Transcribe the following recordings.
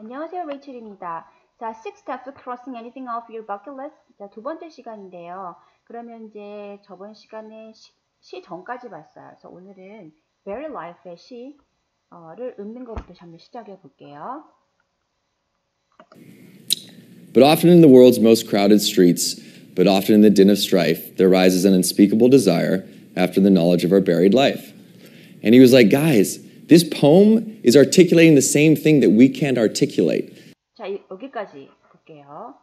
안녕하세요, 레이첼입니다. 자, six steps to crossing anything off your bucket list. 자, 두 번째 시간인데요. 그러면 이제 저번 시간에 시 전까지 봤어요. 그래서 오늘은 very life의 시를 읊는 것부터 한번 시작해 볼게요. But often in the world's most crowded streets, but often in the din of strife, there rises an unspeakable desire after the knowledge of our buried life. And he was like, guys, this poem is articulating the same thing that we can't articulate. 자, 여기까지 볼게요.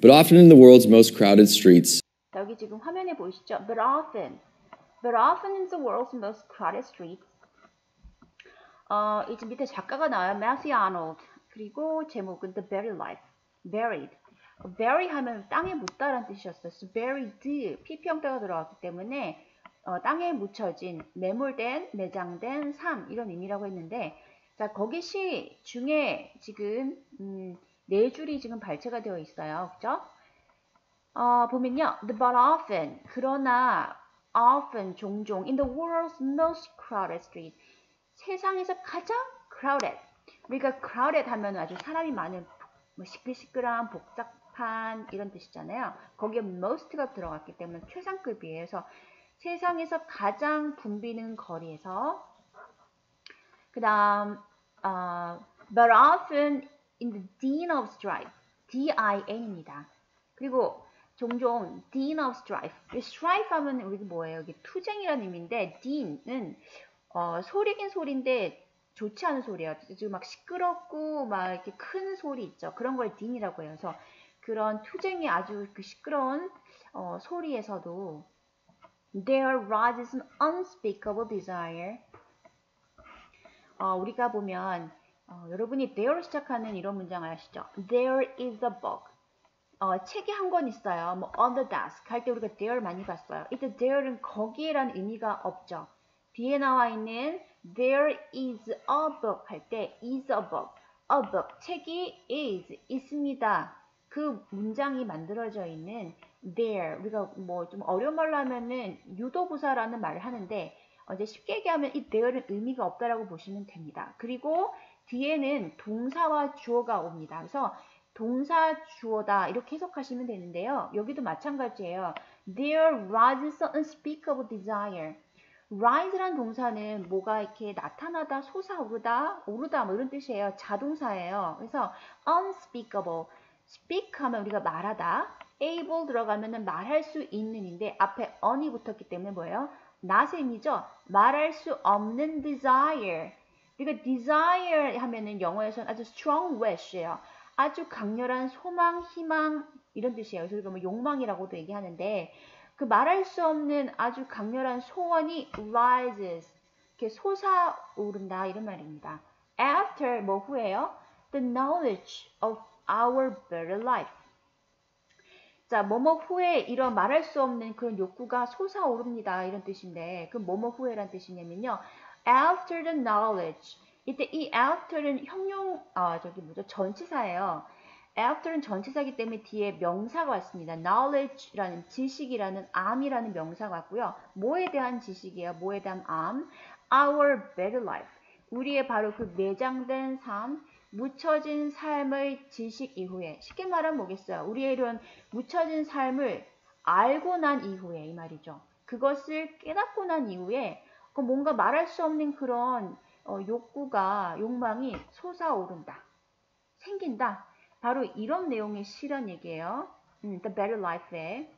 But often in the world's most crowded streets. 자, 여기 지금 화면에 보이시죠? But often in the world's most crowded streets. 이제 밑에 작가가 나와요. Matthew Arnold. 그리고 제목은 The Buried Life. Buried. bury 하면 땅에 묻다라는 뜻이었어요. So buried, PP 형태가 들어갔기 때문에 땅에 묻혀진, 매몰된, 내장된 삶 이런 의미라고 했는데, 자 거기 시 중에 지금 네 줄이 지금 발췌가 되어 있어요. 그죠? 보면요, but often, 그러나 often, 종종, in the world's most crowded street, 세상에서 가장 crowded. 우리가 crowded 하면 아주 사람이 많은, 시끌시끌한, 복잡한 이런 뜻이잖아요. 거기에 most가 들어갔기 때문에 최상급이에요. 그래서 세상에서 가장 붐비는 거리에서, 그 다음 but often in the din of strife, D-I-N입니다. 그리고 종종 din of strife, strife 하면 우리 뭐예요? 여기 투쟁이라는 의미인데, din은 소리긴 소리인데 좋지 않은 소리예요. 지금 막 시끄럽고 막 이렇게 큰 소리 있죠. 그런 걸 din이라고 해요. 그래서 그런 투쟁이 아주 그 시끄러운 소리에서도 there rises an unspeakable desire. 우리가 보면 여러분이 there로 시작하는 이런 문장 아시죠? There is a book. 책이 한 권 있어요. 뭐 on the desk 할 때 우리가 there 많이 봤어요. 이때 there는 거기에란 의미가 없죠. 뒤에 나와 있는 there is a book 할 때 is a book. A book. 책이 is 있습니다. 그 문장이 만들어져 있는 there. 우리가 뭐 좀 어려운 말로 하면은 유도부사라는 말을 하는데, 이제 쉽게 얘기하면 이 there는 의미가 없다라고 보시면 됩니다. 그리고 뒤에는 동사와 주어가 옵니다. 그래서 동사 주어다 이렇게 해석하시면 되는데요. 여기도 마찬가지예요. There rises an unspeakable desire. rise란 동사는 뭐가 이렇게 나타나다, 솟아오르다, 오르다 뭐 이런 뜻이에요. 자동사예요. 그래서 unspeakable, speak 하면 우리가 말하다, able 들어가면은 말할 수 있는인데 앞에 on이 붙었기 때문에 뭐예요? not의 의미죠. 말할 수 없는 desire. 우리가 desire 하면은 영어에서는 아주 strong wish예요. 아주 강렬한 소망, 희망 이런 뜻이에요. 그래서 우리가 뭐 욕망이라고도 얘기하는데, 그 말할 수 없는 아주 강렬한 소원이 rises, 이렇게 솟아오른다 이런 말입니다. After 뭐 후에요? The knowledge of our better life. 자, 뭐뭐 후에 이런 말할 수 없는 그런 욕구가 솟아오릅니다 이런 뜻인데, 그 뭐뭐 후에란 뜻이냐면요, after the knowledge. 이때 이 after는 형용 전치사예요. after는 전치사이기 때문에 뒤에 명사가 왔습니다. knowledge라는 지식이라는 am이라는 명사가 왔고요. 뭐에 대한 지식이에요? 뭐에 대한 am? Our better life. 우리의 바로 그 내장된 삶, 묻혀진 삶의 지식 이후에, 쉽게 말하면 뭐겠어요? 우리의 이런 묻혀진 삶을 알고 난 이후에 이 말이죠. 그것을 깨닫고 난 이후에 뭔가 말할 수 없는 그런 욕구가, 욕망이 솟아오른다, 생긴다. 바로 이런 내용의 시란 얘기예요. The Better Life에.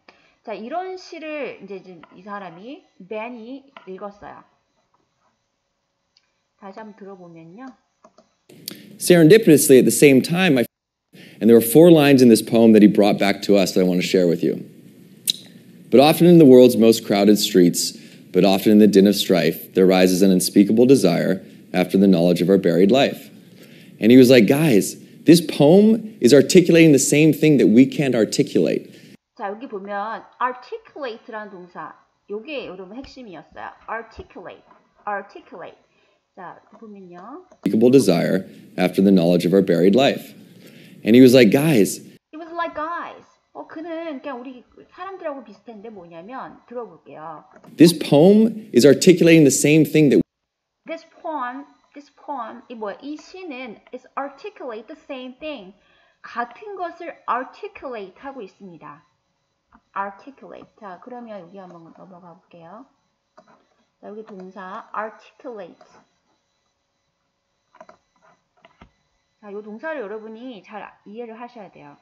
자, 이런 시를 이제 이 사람이 벤이 읽었어요. 다시 한번 들어보면요. Serendipitously, at the same time, and there were 4 lines in this poem that he brought back to us that I want to share with you. But often in the world's most crowded streets, but often in the din of strife, there rises an unspeakable desire after the knowledge of our buried life. And he was like, guys, this poem is articulating the same thing that we can't articulate. 자, 여기 보면 articulate라는 동사, 요게 여러분 핵심이었어요. articulate. 자, 보면요. Unspeakable desire after the knowledge of our buried life. And he was like, guys. It was like guys. 그는 그냥 우리 사람들하고 비슷한데 뭐냐면, 들어볼게요. This poem is articulating the same thing that This poem this poem, 이 시는 is articulate the same thing. 같은 것을 articulate 하고 있습니다. articulate. 자, 그러면 여기 한번 넘어가 볼게요. 자, 여기 동사 articulate. 자, 이 동사를 여러분이 잘 이해를 하셔야 돼요.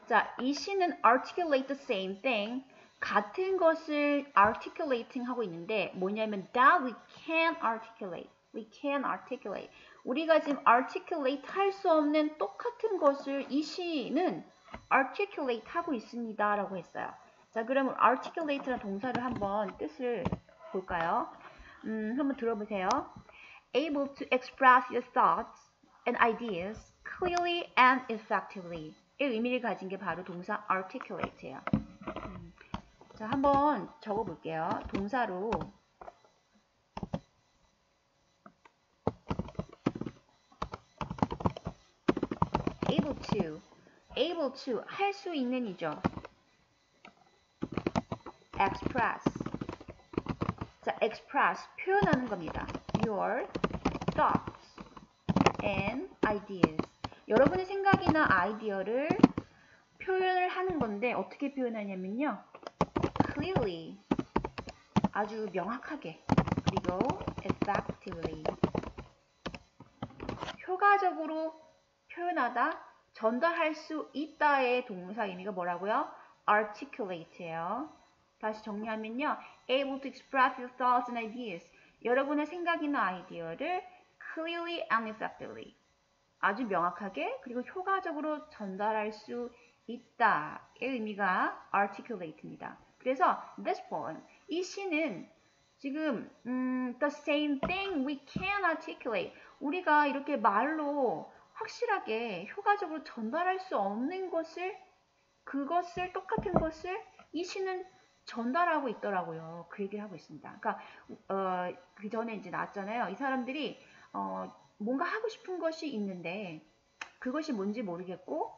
자, 이 시는 articulate the same thing. 같은 것을 articulating 하고 있는데 뭐냐면 that we can articulate. We can articulate. 우리가 지금 articulate 할 수 없는 똑같은 것을 이 시는 articulate 하고 있습니다. 라고 했어요. 자, 그러면 articulate라는 동사를 한번 뜻을 볼까요? 한번 들어보세요. Able to express your thoughts and ideas clearly and effectively. 이 의미를 가진 게 바로 동사 articulate예요. 자, 한번 적어볼게요. 동사로 able to 할 수 있는 이죠. express. 자, express 표현하는 겁니다. Your thoughts and ideas. 여러분의 생각이나 아이디어를 표현을 하는 건데 어떻게 표현하냐면요. clearly 아주 명확하게 그리고 effectively 효과적으로 표현하다 전달할 수 있다의 동사 의미가 뭐라고요? articulate예요. 다시 정리하면요. able to express your thoughts and ideas. 여러분의 생각이나 아이디어를 clearly and effectively. 아주 명확하게 그리고 효과적으로 전달할 수 있다의 의미가 articulate입니다. 그래서 this poem, 이 시는 지금 the same thing we can articulate. 우리가 이렇게 말로 확실하게 효과적으로 전달할 수 없는 것을 그것을 똑같은 것을 이 시는 전달하고 있더라고요. 그 얘기를 하고 있습니다. 그러니까 그 전에 이제 나왔잖아요. 이 사람들이 뭔가 하고 싶은 것이 있는데 그것이 뭔지 모르겠고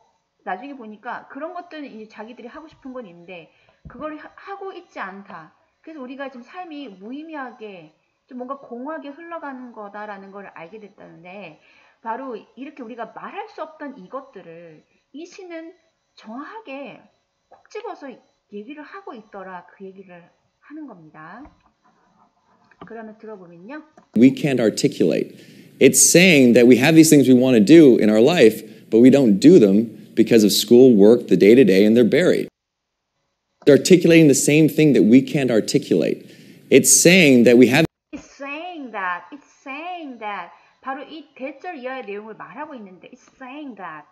나중에 보니까 그런 것들은 이제 자기들이 하고 싶은 건 있는데 그걸 하고 있지 않다. 그래서 우리가 지금 삶이 무의미하게 좀 뭔가 공허하게 흘러가는 거다라는 걸 알게 됐다는데 바로 이렇게 우리가 말할 수 없던 이것들을 이 시는 정확하게 콕 집어서 얘기를 하고 있더라. 그 얘기를 하는 겁니다. 그러면 들어보면요. We can't articulate. It's saying that we have these things we want to do in our life, but we don't do them because of school, work, the day-to-day, and they're buried. It's articulating the same thing that we can't articulate. It's saying that we have It's saying that 바로 이 대절 이하의 내용을 말하고 있는데 it's saying that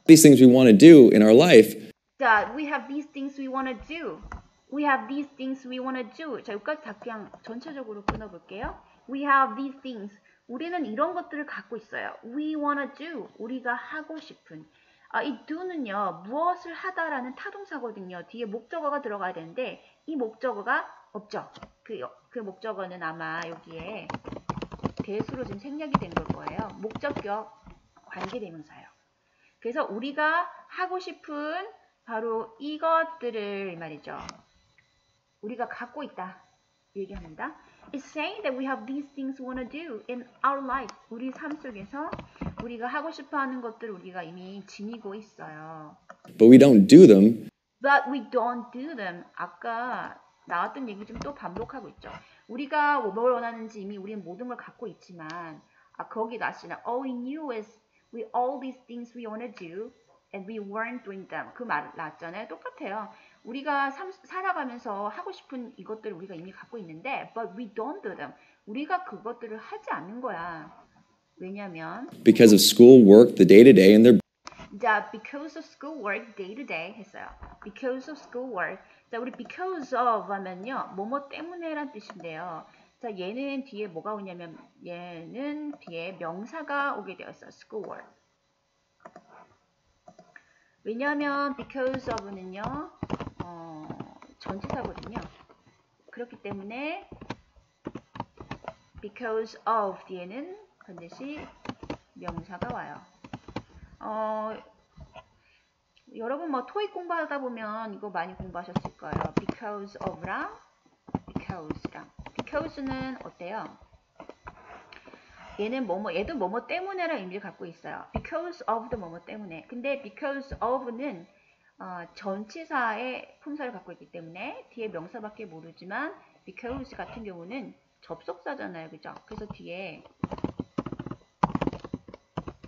these things we want to do in our life. that we have these things we want to do. We have these things we want to do. 자, 여기까지 다 그냥 전체적으로 끊어볼게요. We have these things. 우리는 이런 것들을 갖고 있어요. We want to do. 우리가 하고 싶은. 이 do는요. 무엇을 하다라는 타동사거든요. 뒤에 목적어가 들어가야 되는데 이 목적어가 없죠. 그 목적어는 아마 여기에 대수로 지금 생략이 된 걸 거예요. 목적격 관계대명사예요. 그래서 우리가 하고 싶은 바로 이것들을 말이죠. 우리가 갖고 있다. 얘기합니다. It's saying that we have these things we want to do in our life. 우리 삶 속에서 우리가 하고 싶어 하는 것들을 우리가 이미 지니고 있어요. But we don't do them. But we don't do them. 아까 나왔던 얘기 좀 또 반복하고 있죠. 우리가 뭘 원하는지 이미 우리는 모든 걸 갖고 있지만 거기 나시나 all we knew is we all these things we want to do and we weren't doing them. 그 말 나왔잖아요. 똑같아요. 우리가 살아가면서 하고 싶은 이것들을 우리가 이미 갖고 있는데 but we don't do them. 우리가 그것들을 하지 않는 거야. 왜냐면 Because of school, work, the day-to-day, and their 자, because of school work, day to day 했어요. Because of school work. 자, 우리 because of 하면요. 뭐뭐 때문에란 뜻인데요. 자, 얘는 뒤에 뭐가 오냐면 얘는 뒤에 명사가 오게 되어 있어요. school work. 왜냐하면 because of는요. 전치사거든요. 그렇기 때문에 because of 뒤에는 반드시 명사가 와요. 여러분 뭐 토익 공부하다 보면 이거 많이 공부하셨을 거예요. because of랑 because랑. because는 어때요? 얘도 뭐뭐 때문에라는 의미를 갖고 있어요. Because of the 뭐뭐 때문에. 근데 because of는 전치사의 품사를 갖고 있기 때문에 뒤에 명사밖에 모르지만 because 같은 경우는 접속사잖아요. 그죠? 그래서 뒤에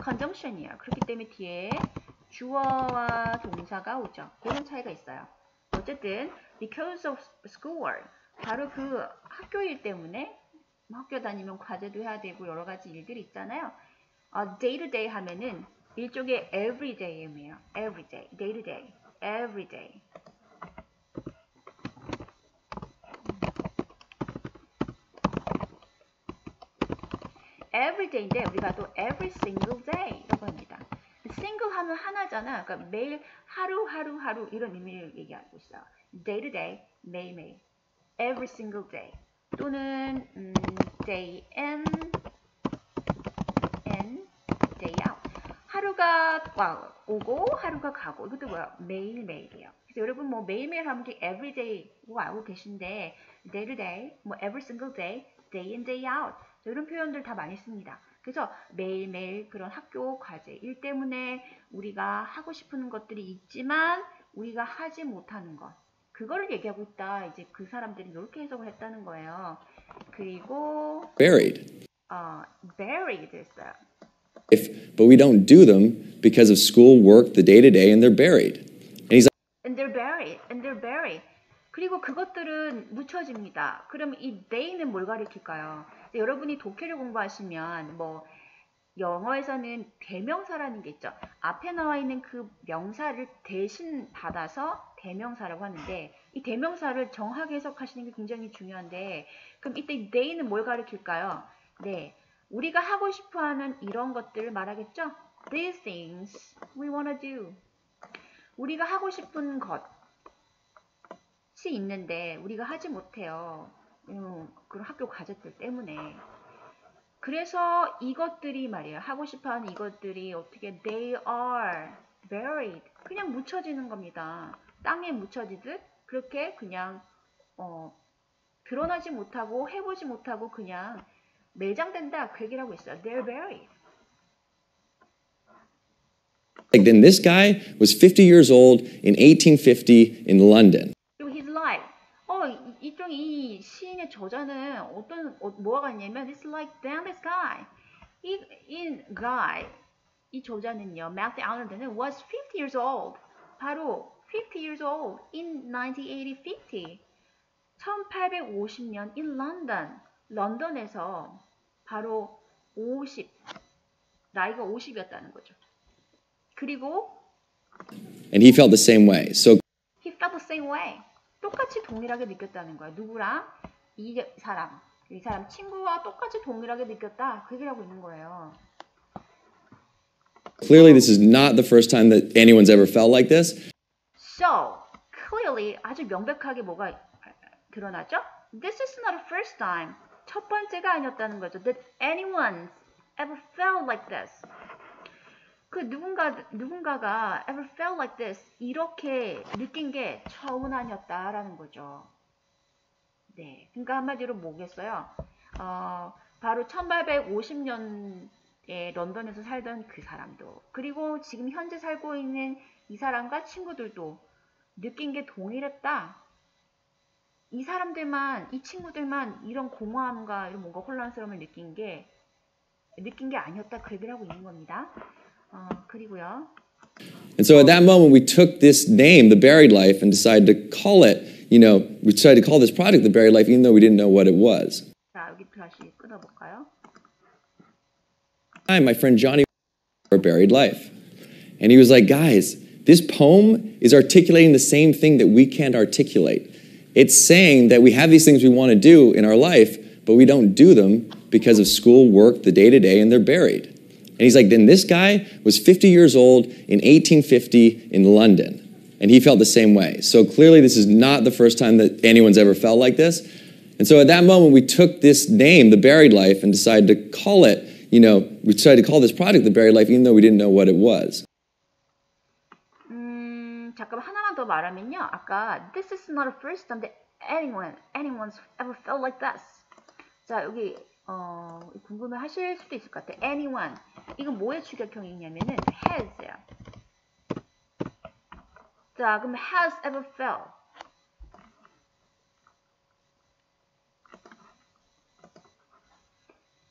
conjunction이에요. 그렇기 때문에 뒤에 주어와 동사가 오죠. 그런 차이가 있어요. 어쨌든 because of schoolwork 바로 그 학교일 때문에 학교 다니면 과제도 해야 되고 여러 가지 일들이 있잖아요. day to day 하면은 일종의 every day의 의미예요. every day, day to day, every day. every day인데 우리가 또 every single day라고 합니다. single 하면 하나잖아. 그러니까 매일 하루 이런 의미를 얘기하고 있어요. day to day, 매일매일. every single day. 또는 day in and day out. 하루가 오고 하루가 가고 이것도 뭐야? 매일매일이에요. 그래서 여러분 뭐 매일매일 하면 every day고 알고 계신데 day to day, 뭐 every single day, day in, day out 이런 표현들 다 많이 씁니다. 그래서 매일매일 그런 학교 과제 일 때문에 우리가 하고 싶은 것들이 있지만 우리가 하지 못하는 것 그거를 얘기하고 있다. 이제 그 사람들이 이렇게 해석을 했다는 거예요. 그리고 buried. buried 했어요. But we don't do them because of school, work, the day-to-day, and they're buried. And he's And they're buried. 그리고 그것들은 묻혀집니다. 그럼 이 they는 뭘 가리킬까요? 여러분이 독해를 공부하시면 뭐 영어에서는 대명사라는 게 있죠. 앞에 나와 있는 그 명사를 대신 받아서 대명사라고 하는데 이 대명사를 정확하게 해석하시는 게 굉장히 중요한데 그럼 이때 they는 뭘 가리킬까요? 네, 우리가 하고 싶어하는 이런 것들을 말하겠죠. These things we wanna do. 우리가 하고 싶은 것이 있는데 우리가 하지 못해요. 그런 학교 과제들 때문에. 그래서 이것들이 말이에요. 하고 싶어하는 이것들이 어떻게 they are buried. 그냥 묻혀지는 겁니다. 땅에 묻혀지듯 그렇게 그냥 드러나지 못하고 해보지 못하고 그냥 매장된다. 그 얘기를 하고 있어요. They're buried. like, then this guy was 50 years old in 1850 in London. 그리고 his life. 이 시인의 저자는 뭐가 같냐면 it's like damn this guy. 이 guy 이 저자는요. Matthew Arnold는 was 50 years old. 바로 50 years old in 1950. 1850년 in London. 런던에서 바로 50 나이가 50이었다는 거죠. 그리고 And he felt the same way. So he felt the same way. 똑같이 동일하게 느꼈다는 거야. 누구랑? 이 사람 친구와 똑같이 동일하게 느꼈다. 그 얘기를 하고 있는 거예요. clearly this is not the first time that anyone's ever felt like this. So, clearly 아주 명백하게 뭐가 드러나죠? This is not the first time. 첫 번째가 아니었다는 거죠. That anyone's ever felt like this. 그 누군가가 ever felt like this 이렇게 느낀 게 처음은 아니었다라는 거죠. 네, 그러니까 한마디로 뭐겠어요? 바로 1850년에 런던에서 살던 그 사람도 그리고 지금 현재 살고 있는 이 사람과 친구들도 느낀 게 동일했다. 이 친구들만 이런 공허함과 이런 뭔가 혼란스러움을 느낀 게 아니었다. 그 얘기를 하고 있는 겁니다. 그리고요. And so at that moment, we took this name, The Buried Life, and decided to call it, we decided to call this project The Buried Life, even though we didn't know what it was. 자, 여기 다시 끊어볼까요? Hi, my friend Johnny, A Buried Life. And he was like, guys, this poem is articulating the same thing that we can't articulate. It's saying that we have these things we want to do in our life, but we don't do them because of school, work, the day-to-day, and they're buried. And he's like, then this guy was 50 years old in 1850 in London. And he felt the same way. So clearly this is not the first time that anyone's ever felt like this. And so at that moment, we took this name, The Buried Life, and decided to call it, we decided to call this project The Buried Life, even though we didn't know what it was. 잠깐 하나만 더 말하면요. 아까 this is not the first time that anyone's ever felt like this. 자, 여기 궁금해 하실 수도 있을 것 같아요. anyone. 이건 뭐의 추격형이냐면은 has야. 자, 그럼 has ever felt.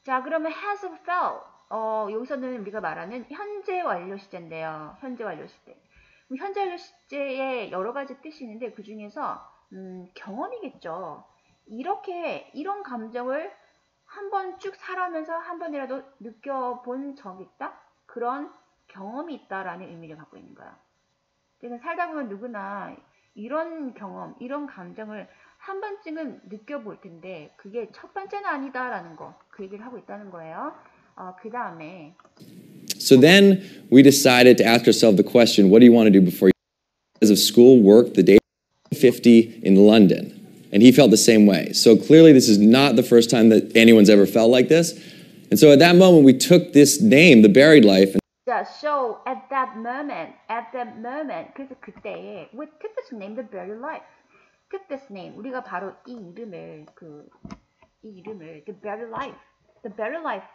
자, 그러면 has ever felt. 여기서는 우리가 말하는 현재 완료 시제인데요. 현재 완료 시제. 현재 완료 시제에 여러 가지 뜻이 있는데 그 중에서 경험이겠죠. 이런 감정을 한번 쭉 살아면서 한 번이라도 느껴본 적이 있다? 그런 경험이 있다라는 의미를 갖고 있는 거야. 그래서 살다 보면 누구나 이런 경험, 이런 감정을 한 번쯤은 느껴볼 텐데 그게 첫 번째는 아니다라는 거, 그 얘기를 하고 있다는 거예요. 그 다음에 So then we decided to ask ourselves the question, what do you want to do before you die? As of school, work, the day 50 in London. And he felt the same way. So clearly this is not the first time that anyone's ever felt like this. And so at that moment, we took this name, The Buried Life. So at that moment, 그래서 그때에 we took this name, The Buried Life. took this name, 우리가 바로 이 이름을 The Buried Life.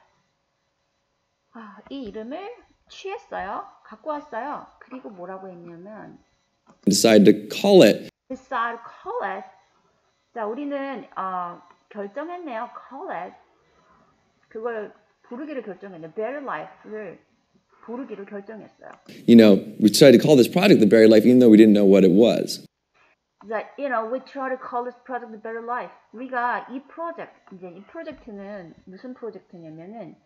이 이름을 취했어요. 갖고 왔어요. 그리고 뭐라고 했냐면 Decided to call it. 자, 우리는 결정했네요. call it. 그걸 부르기를 결정했네요. Buried Life를 부르기로 결정했어요. You know, we decided to call this project The Buried Life even though we didn't know what it was. That, we try to call this project The Buried Life. 우리가 이 프로젝트는 무슨 프로젝트냐면은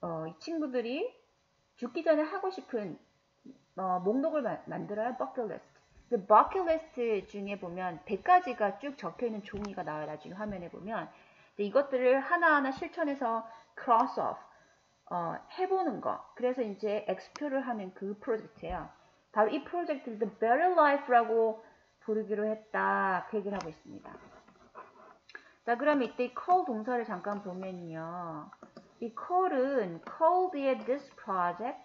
이 친구들이 죽기 전에 하고 싶은 목록을 만들어요. 버킷리스트. 그 버킷리스트 중에 보면 100가지가 쭉 적혀있는 종이가 나와요. 나중에 화면에 보면. 이것들을 하나하나 실천해서 cross off 해보는 거. 그래서 이제 execute를 하는 그 프로젝트예요. 바로 이 프로젝트를 The Better Life라고 부르기로 했다. 그 얘기를 하고 있습니다. 자, 그럼 이때 이 call 동사를 잠깐 보면요. 이 call은 called의 this project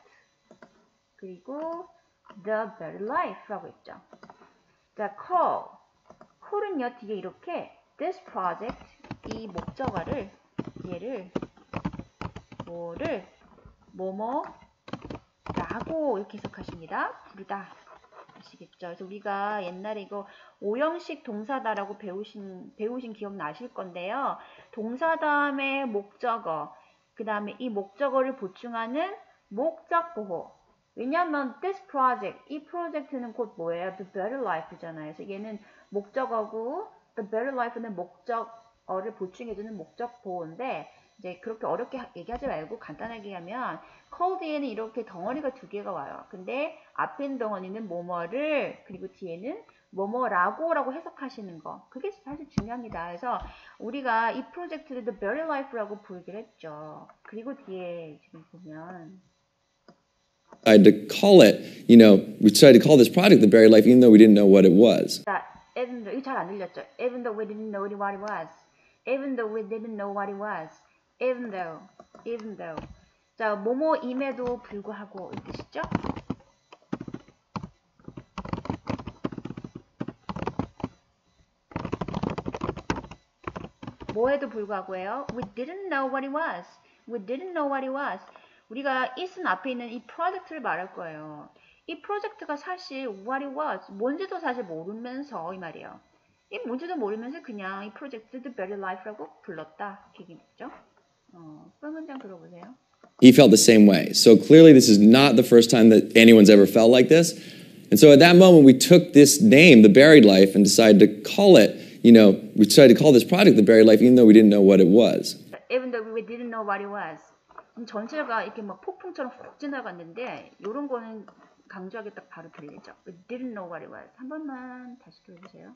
그리고 The Better Life라고 있죠. 자, call은요 뒤에 이렇게 this project 이 목적어를 얘를 뭐뭐라고 이렇게 해석하십니다. 부르다. 아시겠죠? 그래서 우리가 옛날에 이거 오형식 동사다라고 배우신 기억 나실 건데요. 동사 다음에 목적어, 그 다음에 이 목적어를 보충하는 목적 보호. 왜냐하면 this project, 이 프로젝트는 곧 뭐예요? The Better Life잖아요. 그래서 얘는 목적어고 The Better Life는 목적어를 보충해주는 목적 보호인데 이제 그렇게 어렵게 얘기하지 말고 간단하게 하면 call 뒤에는 이렇게 덩어리가 두 개가 와요. 근데 앞에 있는 덩어리는 뭐뭐를 그리고 뒤에는 뭐뭐라고 해석하시는 거. 그게 사실 중요합니다. 그래서 우리가 이 프로젝트를 The Better Life라고 부르기로 했죠. 그리고 뒤에 지금 보면 Decided to call it, we decided to call this project The Buried Life even though we didn't know what it was. 자, even though, 이거 잘 안 들렸죠? Even though we didn't know what it was. Even though we didn't know what it was. Even though. 자, 뭐뭐임에도 불구하고 이 뜻이죠? 뭐에도 불구하고예요. We didn't know what it was. 우리가 it은 앞에 있는 이 프로젝트를 말할 거예요. 이 프로젝트가 사실 what it was, 뭔지도 사실 모르면서 이 말이에요. 이 뭔지도 모르면서 그냥 이 프로젝트 The Better Life라고 불렀다. 얘기겠죠? 그 문장 들어보세요. He felt the same way. So clearly this is not the first time that anyone's ever felt like this. And so at that moment we took this name, The Buried Life, and decided to call it, we decided to call this project The Buried Life even though we didn't know what it was. Even though we didn't know what it was. 전체가 이렇게 막 폭풍처럼 훅 지나갔는데 이런 거는 강조하기 딱 바로 들리죠. We didn't know what it was. 한 번만 다시 들어보세요.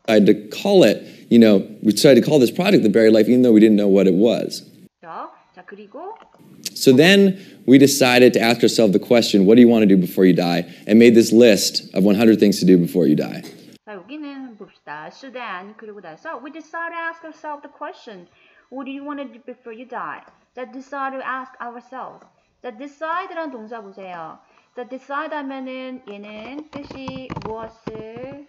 Decided to call it, we decided to call this project The Buried Life even though we didn't know what it was. 자, 그리고 So then we decided to ask ourselves the question, what do you want to do before you die? And made this list of 100 things to do before you die. 자, 여기는 봅시다. So then, 그리고 나서 we decided to ask ourselves the question, what do you want to do before you die? 자, decide to ask ourselves. 자, decide라는 동사 보세요. 자, decide 하면은 얘는 뜻이 무엇을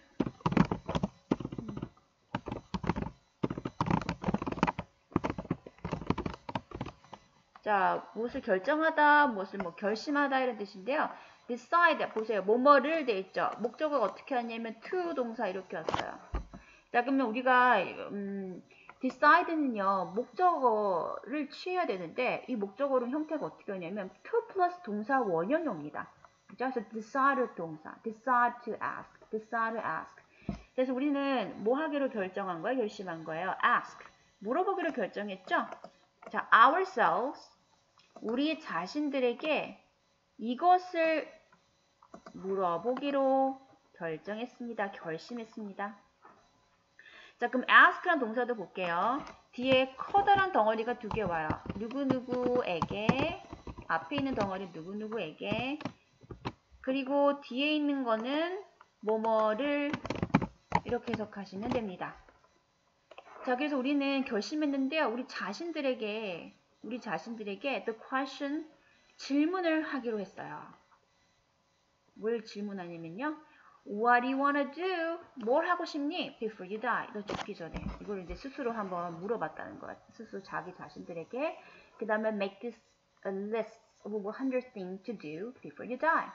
자, 무엇을 결정하다, 무엇을 뭐 결심하다 이런 뜻인데요. decide 보세요. 뭐뭐를 돼 있죠. 목적어가 어떻게 하냐면 to 동사 이렇게 왔어요. 자, 그러면 우리가 decide는요. 목적어를 취해야 되는데 이 목적어로 형태가 어떻게 오냐면 to 플러스 동사 원형이 옵니다. 그죠? 그래서 decide 동사, decide to ask, decide to ask. 그래서 우리는 뭐 하기로 결정한 거예요? 결심한 거예요. ask, 물어보기로 결정했죠? 자, ourselves, 우리 자신들에게 이것을 물어보기로 결정했습니다. 결심했습니다. 자, 그럼 ask란 동사도 볼게요. 뒤에 커다란 덩어리가 두 개 와요. 누구누구에게, 앞에 있는 덩어리 누구누구에게, 그리고 뒤에 있는 거는 뭐뭐를 이렇게 해석하시면 됩니다. 자, 그래서 우리는 결심했는데요. 우리 자신들에게 the question, 질문을 하기로 했어요. 뭘 질문하냐면요. What do you wanna do? 뭘 하고 싶니? Before you die. 너 죽기 전에. 이걸 이제 스스로 한번 물어봤다는 거예요. 스스로 자기 자신들에게. 그 다음에 make this a list of 100 things to do before you die.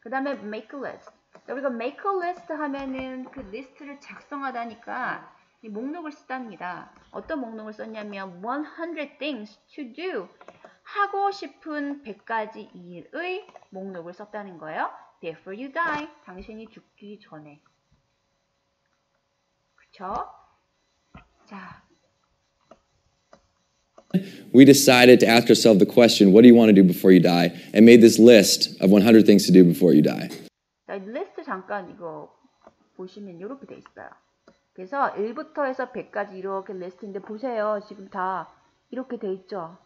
그 다음에 make a list. 자, 우리가 make a list 하면은 그 리스트를 작성하다니까 이 목록을 쓰답니다. 어떤 목록을 썼냐면 100 things to do. 하고 싶은 100가지 일의 목록을 썼다는 거예요. Before you die. 당신이 죽기 전에. 그쵸? 자. We decided to ask ourselves the question, what do you want to do before you die? And made this list of 100 things to do before you die. 자, 리스트 잠깐 이거 보시면 이렇게 돼 있어요. 그래서 1부터 해서 100까지 이렇게 리스트인데 보세요. 지금 다 이렇게 돼 있죠.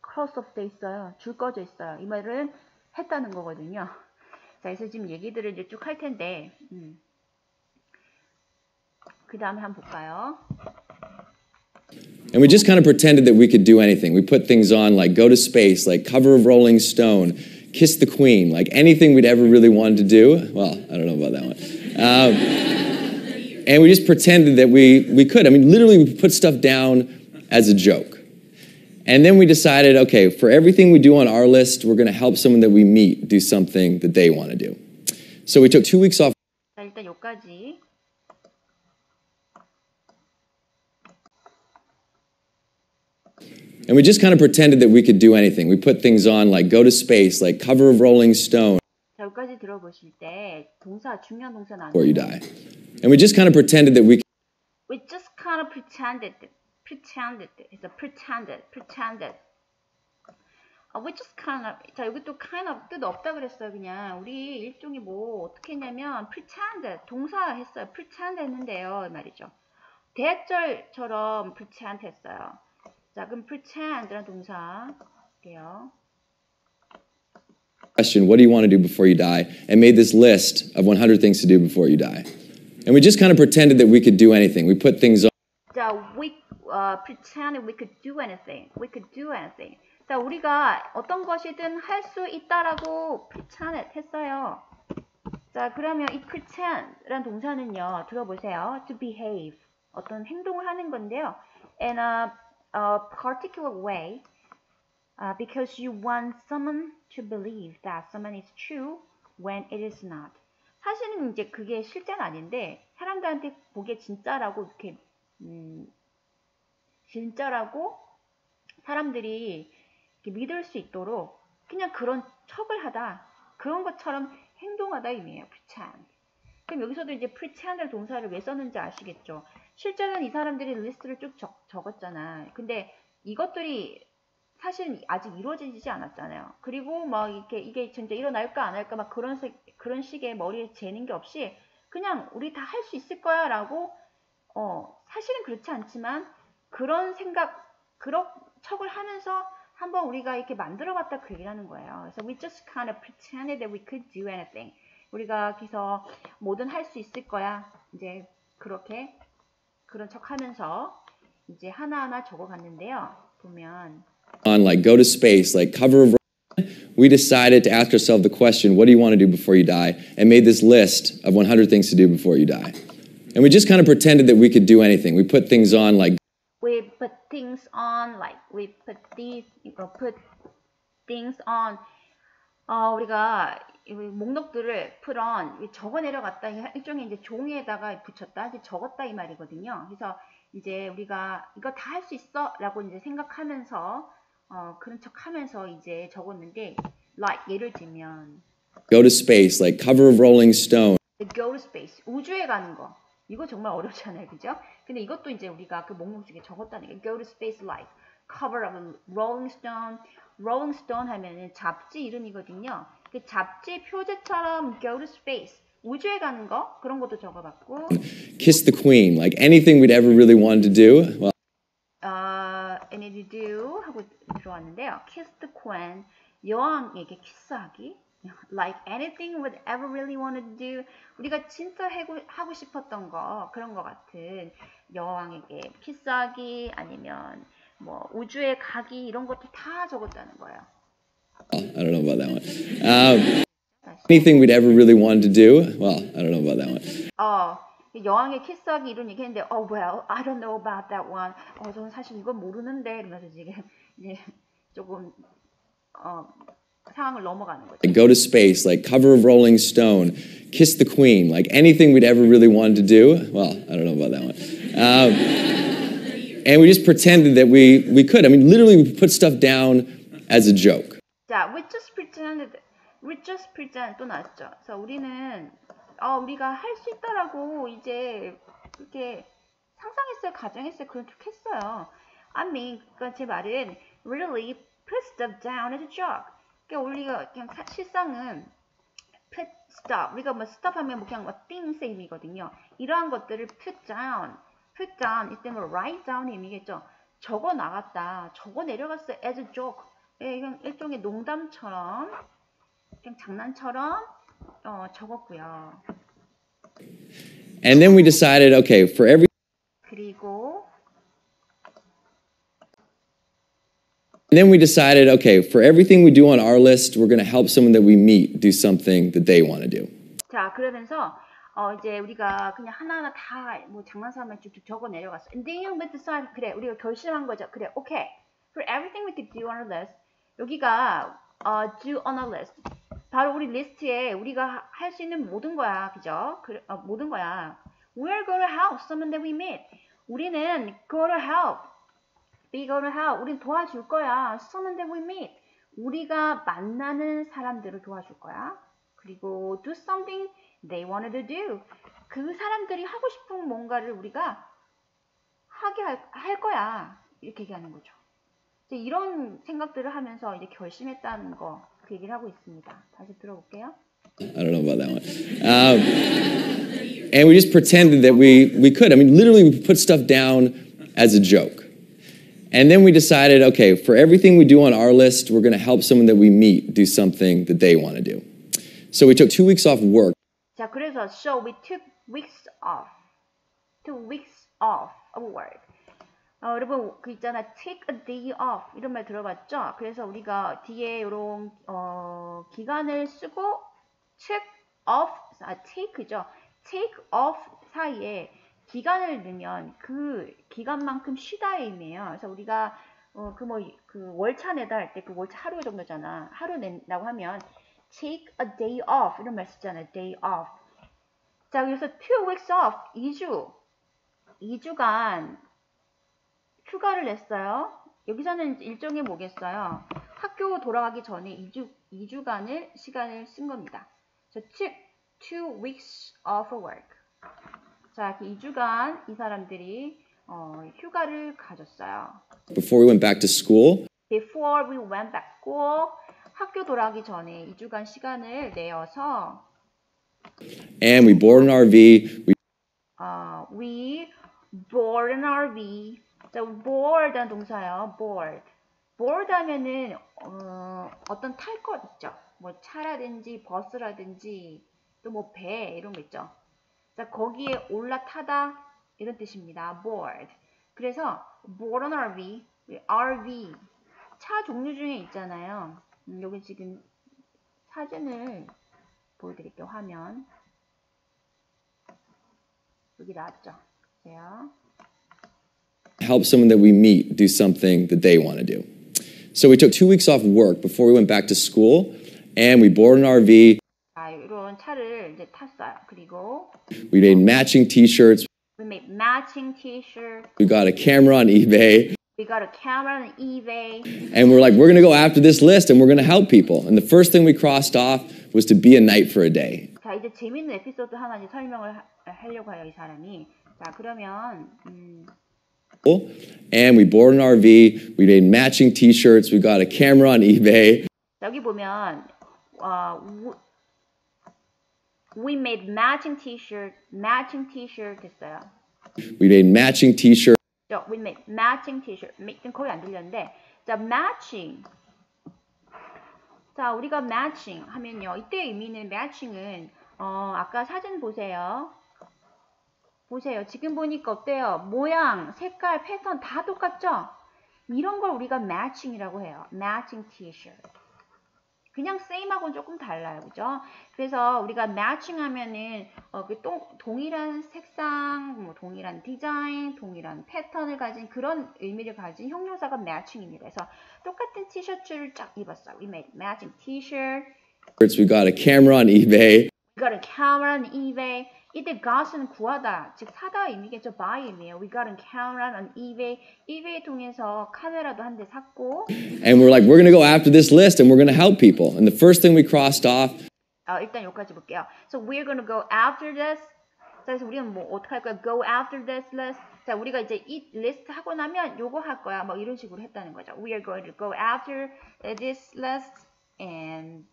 크로스 오프 돼 있어요. 줄 꺼져 있어요. 이 말은 했다는 거거든요. 자, 그래서 지금 얘기들을 이제 쭉 할 텐데, 그 다음에 한번 볼까요? And we just kind of pretended that we could do anything. We put things on like go to space, like cover of Rolling Stone, kiss the Queen, like anything we'd ever really wanted to do. Well, I don't know about that one. And we just pretended that we could. I mean, literally, we put stuff down as a joke. And then we decided, okay, for everything we do on our list, we're going to help someone that we meet do something that they want to do. So we took 2 weeks off. 자, 일단 여기까지. And we just kind of pretended that we could do anything. We put things on like go to space, like cover of Rolling Stone. 자, 여기까지 들어보실 때 동사, 중요한 동사 나와요. Before you die. And we just kind of pretended that we just kind of pretended. It's a pretended. We just kind of. 자, 여기 또 kind of 뜻 없다 그랬어요. 그냥 우리 일종의 뭐 어떻게 했냐면 pretend 동사 했어요. pretend 했는데요, 말이죠. 대절처럼 pretend 했어요. 자, 그럼 pretend라는 동사 할게요. question, what do you want to do before you die? And made this list of 100 things to do before you die. And we just kind of pretended that we could do anything. We put things on. 자, we pretended we could do anything. We could do anything. 자, 우리가 어떤 것이든 할 수 있다라고 pretend 했어요. 자, 그러면 이 pretend라는 동사는요, 들어보세요. To behave. 어떤 행동을 하는 건데요. In a particular way. Because you want someone to believe that someone is true when it is not. 사실은 이제 그게 실제는 아닌데 사람들한테 보기에 진짜라고 이렇게 진짜라고 사람들이 이렇게 믿을 수 있도록 그냥 그런 척을 하다 그런 것처럼 행동하다 의미예요. pretend. 그럼 여기서도 이제 pretend을 동사를 왜 썼는지 아시겠죠? 실제는 이 사람들이 리스트를 쭉 적었잖아. 근데 이것들이 사실은 아직 이루어지지 않았잖아요. 그리고 막 이렇게 이게 진짜 일어날까 안 할까 막 그런 식의 머리에 재는 게 없이 그냥 우리 다 할 수 있을 거야 라고 사실은 그렇지 않지만 그런 생각 그런 척을 하면서 한번 우리가 이렇게 만들어 봤다 그 얘기를 하는 거예요. 그래서 we just kind of pretended that we could do anything. 우리가 그래서 뭐든 할 수 있을 거야. 이제 그렇게 그런 척 하면서 이제 하나하나 적어 갔는데요. 보면 on like go to space, like cover of. We decided to ask ourselves the question, what do you want to do before you die? And made this list of 100 things to do before you die. And we just kind of pretended that we could do anything. We put things on like. But things on, like we put these, put things on. 우리가 목록들을 put on, 적어 내려갔다, 일종의 이제 종이에다가 붙였다, 이제 적었다 이 말이거든요. 그래서 이제 우리가 이거 다 할 수 있어 라고 이제 생각하면서 그런 척 하면서 이제 적었는데, like 예를 들면 Go to space, like cover of Rolling Stone. go to space, 우주에 가는 거. 이거 정말 어렵잖아요, 그죠? 근데 이것도 이제 우리가 그 목록 중에 적었다는 게 go to space like cover of Rolling Stone. Rolling Stone 하면은 잡지 이름이거든요. 그 잡지 표제처럼 go to space, 우주에 가는 거 그런 것도 적어봤고. Kiss the Queen, like anything we'd ever really wanted to do. Well, any to do 하고 들어왔는데요. Kiss the Queen, 여왕에게 키스하기. Like anything would ever really wanted to do. 우리가 진짜 하고 싶었던 거, 그런 거 같은 여왕에게 키스하기 아니면 뭐 우주에 가기 이런 것도 다 적었다는 거예요. I don't know about that one. Anything we'd ever really wanted to do. Well, I don't know about that one. 여왕의 키스하기 이런 얘기 했는데, well, I don't know about that one. 저는 사실 이건 모르는데 이러면서 지금 이제 조금 상황을 넘어가는 거죠. Go to space, like cover of Rolling Stone, kiss the Queen, like anything we'd ever really wanted to do. Well, I don't know about that one. And we just pretended that we could. I mean, literally, we put stuff down as a joke. 자, we just pretend 또 나왔죠. 그래서 우리는 우리가 할 수 있다라고 이제 그렇게 상상했어요, 가정했어요, 그런 척 했어요. I mean, 그러니까 제 말은 really put stuff down as a joke. 그러니까 우리가 그냥 실상은 put stuff, 우리가 뭐 stuff 하면 뭐 그냥 뭐 things 의미거든요. 이러한 것들을 put down 이때 뭐 write down 의미겠죠. 적어 나갔다, 적어 내려갔어 as a joke. 그냥 일종의 농담처럼, 그냥 장난처럼 적었고요. And then we decided, okay, for every 그리고 And then we decided, okay, for everything we do on our list, we're going to help someone that we meet do something that they want to do. 자, 그러면서 이제 우리가 그냥 하나하나 다 뭐 장난삼아 쭉쭉 적어 내려갔어. And then we decided, 그래, 우리가 결심한 거죠. 그래, okay, for everything we could do on our list, 여기가 do on our list, 바로 우리 리스트에 우리가 할 수 있는 모든 거야, 그죠? 모든 거야. We're going to help someone that we meet. 우리는 go to help. Be going to help. 우린 도와줄 거야. Someone that we meet. 우리가 만나는 사람들을 도와줄 거야. 그리고 do something they wanted to do. 그 사람들이 하고 싶은 뭔가를 우리가 하게 할 거야. 이렇게 얘기하는 거죠. 이제 이런 생각들을 하면서 이제 결심했다는 거, 그 얘기를 하고 있습니다. 다시 들어볼게요. I don't know about that one. And we just pretended that we could. I mean, literally, we put stuff down as a joke. And then we decided, okay, for everything we do on our list, we're going to help someone that we meet do something that they want to do. So we took 2 weeks off work. 자, 그래서 so we took weeks off. 2 weeks off of work. 여러분 그 있잖아, take a day off 이런 말 들어봤죠? 그래서 우리가 뒤에 이런 기간을 쓰고 took off, take죠. take off 사이에 기간을 넣으면 그 기간만큼 쉬다의 의미예요. 그래서 우리가 그 월차 내다 할 때 그 월차 하루 정도잖아. 하루 낸다고 하면 take a day off 이런 말 쓰잖아요. day off. 자, 그래서 2 weeks off 2주간 휴가를 냈어요. 여기서는 일종의 뭐겠어요? 학교 돌아가기 전에 2주간을 시간을 쓴 겁니다. So took 2 weeks off work. 자, 2주간 이 사람들이 휴가를 가졌어요. Before we went back to school. Before we went back to school. 학교 돌아가기 전에 2주간 시간을 내어서 And we boarded an RV. We boarded an RV. 자, board란 동사예요. board 하면은 어떤 탈 것 있죠. 뭐 차라든지 버스라든지 또 뭐 배 이런 거 있죠. 자, 거기에 올라타다 이런 뜻입니다. board. 그래서 board an RV. RV 차 종류 중에 있잖아요. 여기 지금 사진을 보여드릴게요. 화면 여기 나왔죠. 보세요. help someone that we meet do something that they want to do. So we took 2 weeks off work before we went back to school, and we bought an RV. 자, 이런 차를 이제 탔어요. 그리고 We made matching t-shirts. we made matching t-shirts. We got a camera on eBay. We got a camera on eBay. And we're like, we're going to go after this list and we're going to help people. And the first thing we crossed off was to be a knight for a day. 자, 이제 재밌는 에피소드 하나 이제 설명을 하려고 해요, 이 사람이. 자, 그러면 And we bought an RV. We made matching t-shirts. We got a camera on eBay. 여기 보면 we made matching t-shirt 됐어요. We made matching t-shirts. We made matching t-shirt. make는 거의 안 들렸는데, 자, matching. 자, 우리가 matching 하면요, 이때 의미는 matching은 아까 사진 보세요. 보세요. 지금 보니까 어때요? 모양, 색깔, 패턴 다 똑같죠? 이런 걸 우리가 matching이라고 해요. matching t-shirt. 그냥 same하고는 조금 달라요. 그죠? 그래서 우리가 matching 하면은 동일한 색상, 뭐 동일한 디자인, 동일한 패턴을 가진 그런 의미를 가진 형용사가 matching입니다. 그래서 똑같은 티셔츠를 쫙 입었어요. We made matching t-shirt. We got a camera on eBay. We got a camera on eBay. 이때 got은 구하다, 즉 사다 의미겠죠. buy 의미예요. We got a camera on eBay. eBay 통해서 카메라도 한 대 샀고. And we're like, we're going to go after this list and we're going to help people. And the first thing we crossed off. 일단 여기까지 볼게요. So we're going to go after this. 자, 그래서 우리는 뭐 어떻게 할 거야? Go after this list. 자, 우리가 이제 이 리스트 하고 나면 요거 할 거야. 뭐 이런 식으로 했다는 거죠. We are going to go after this list and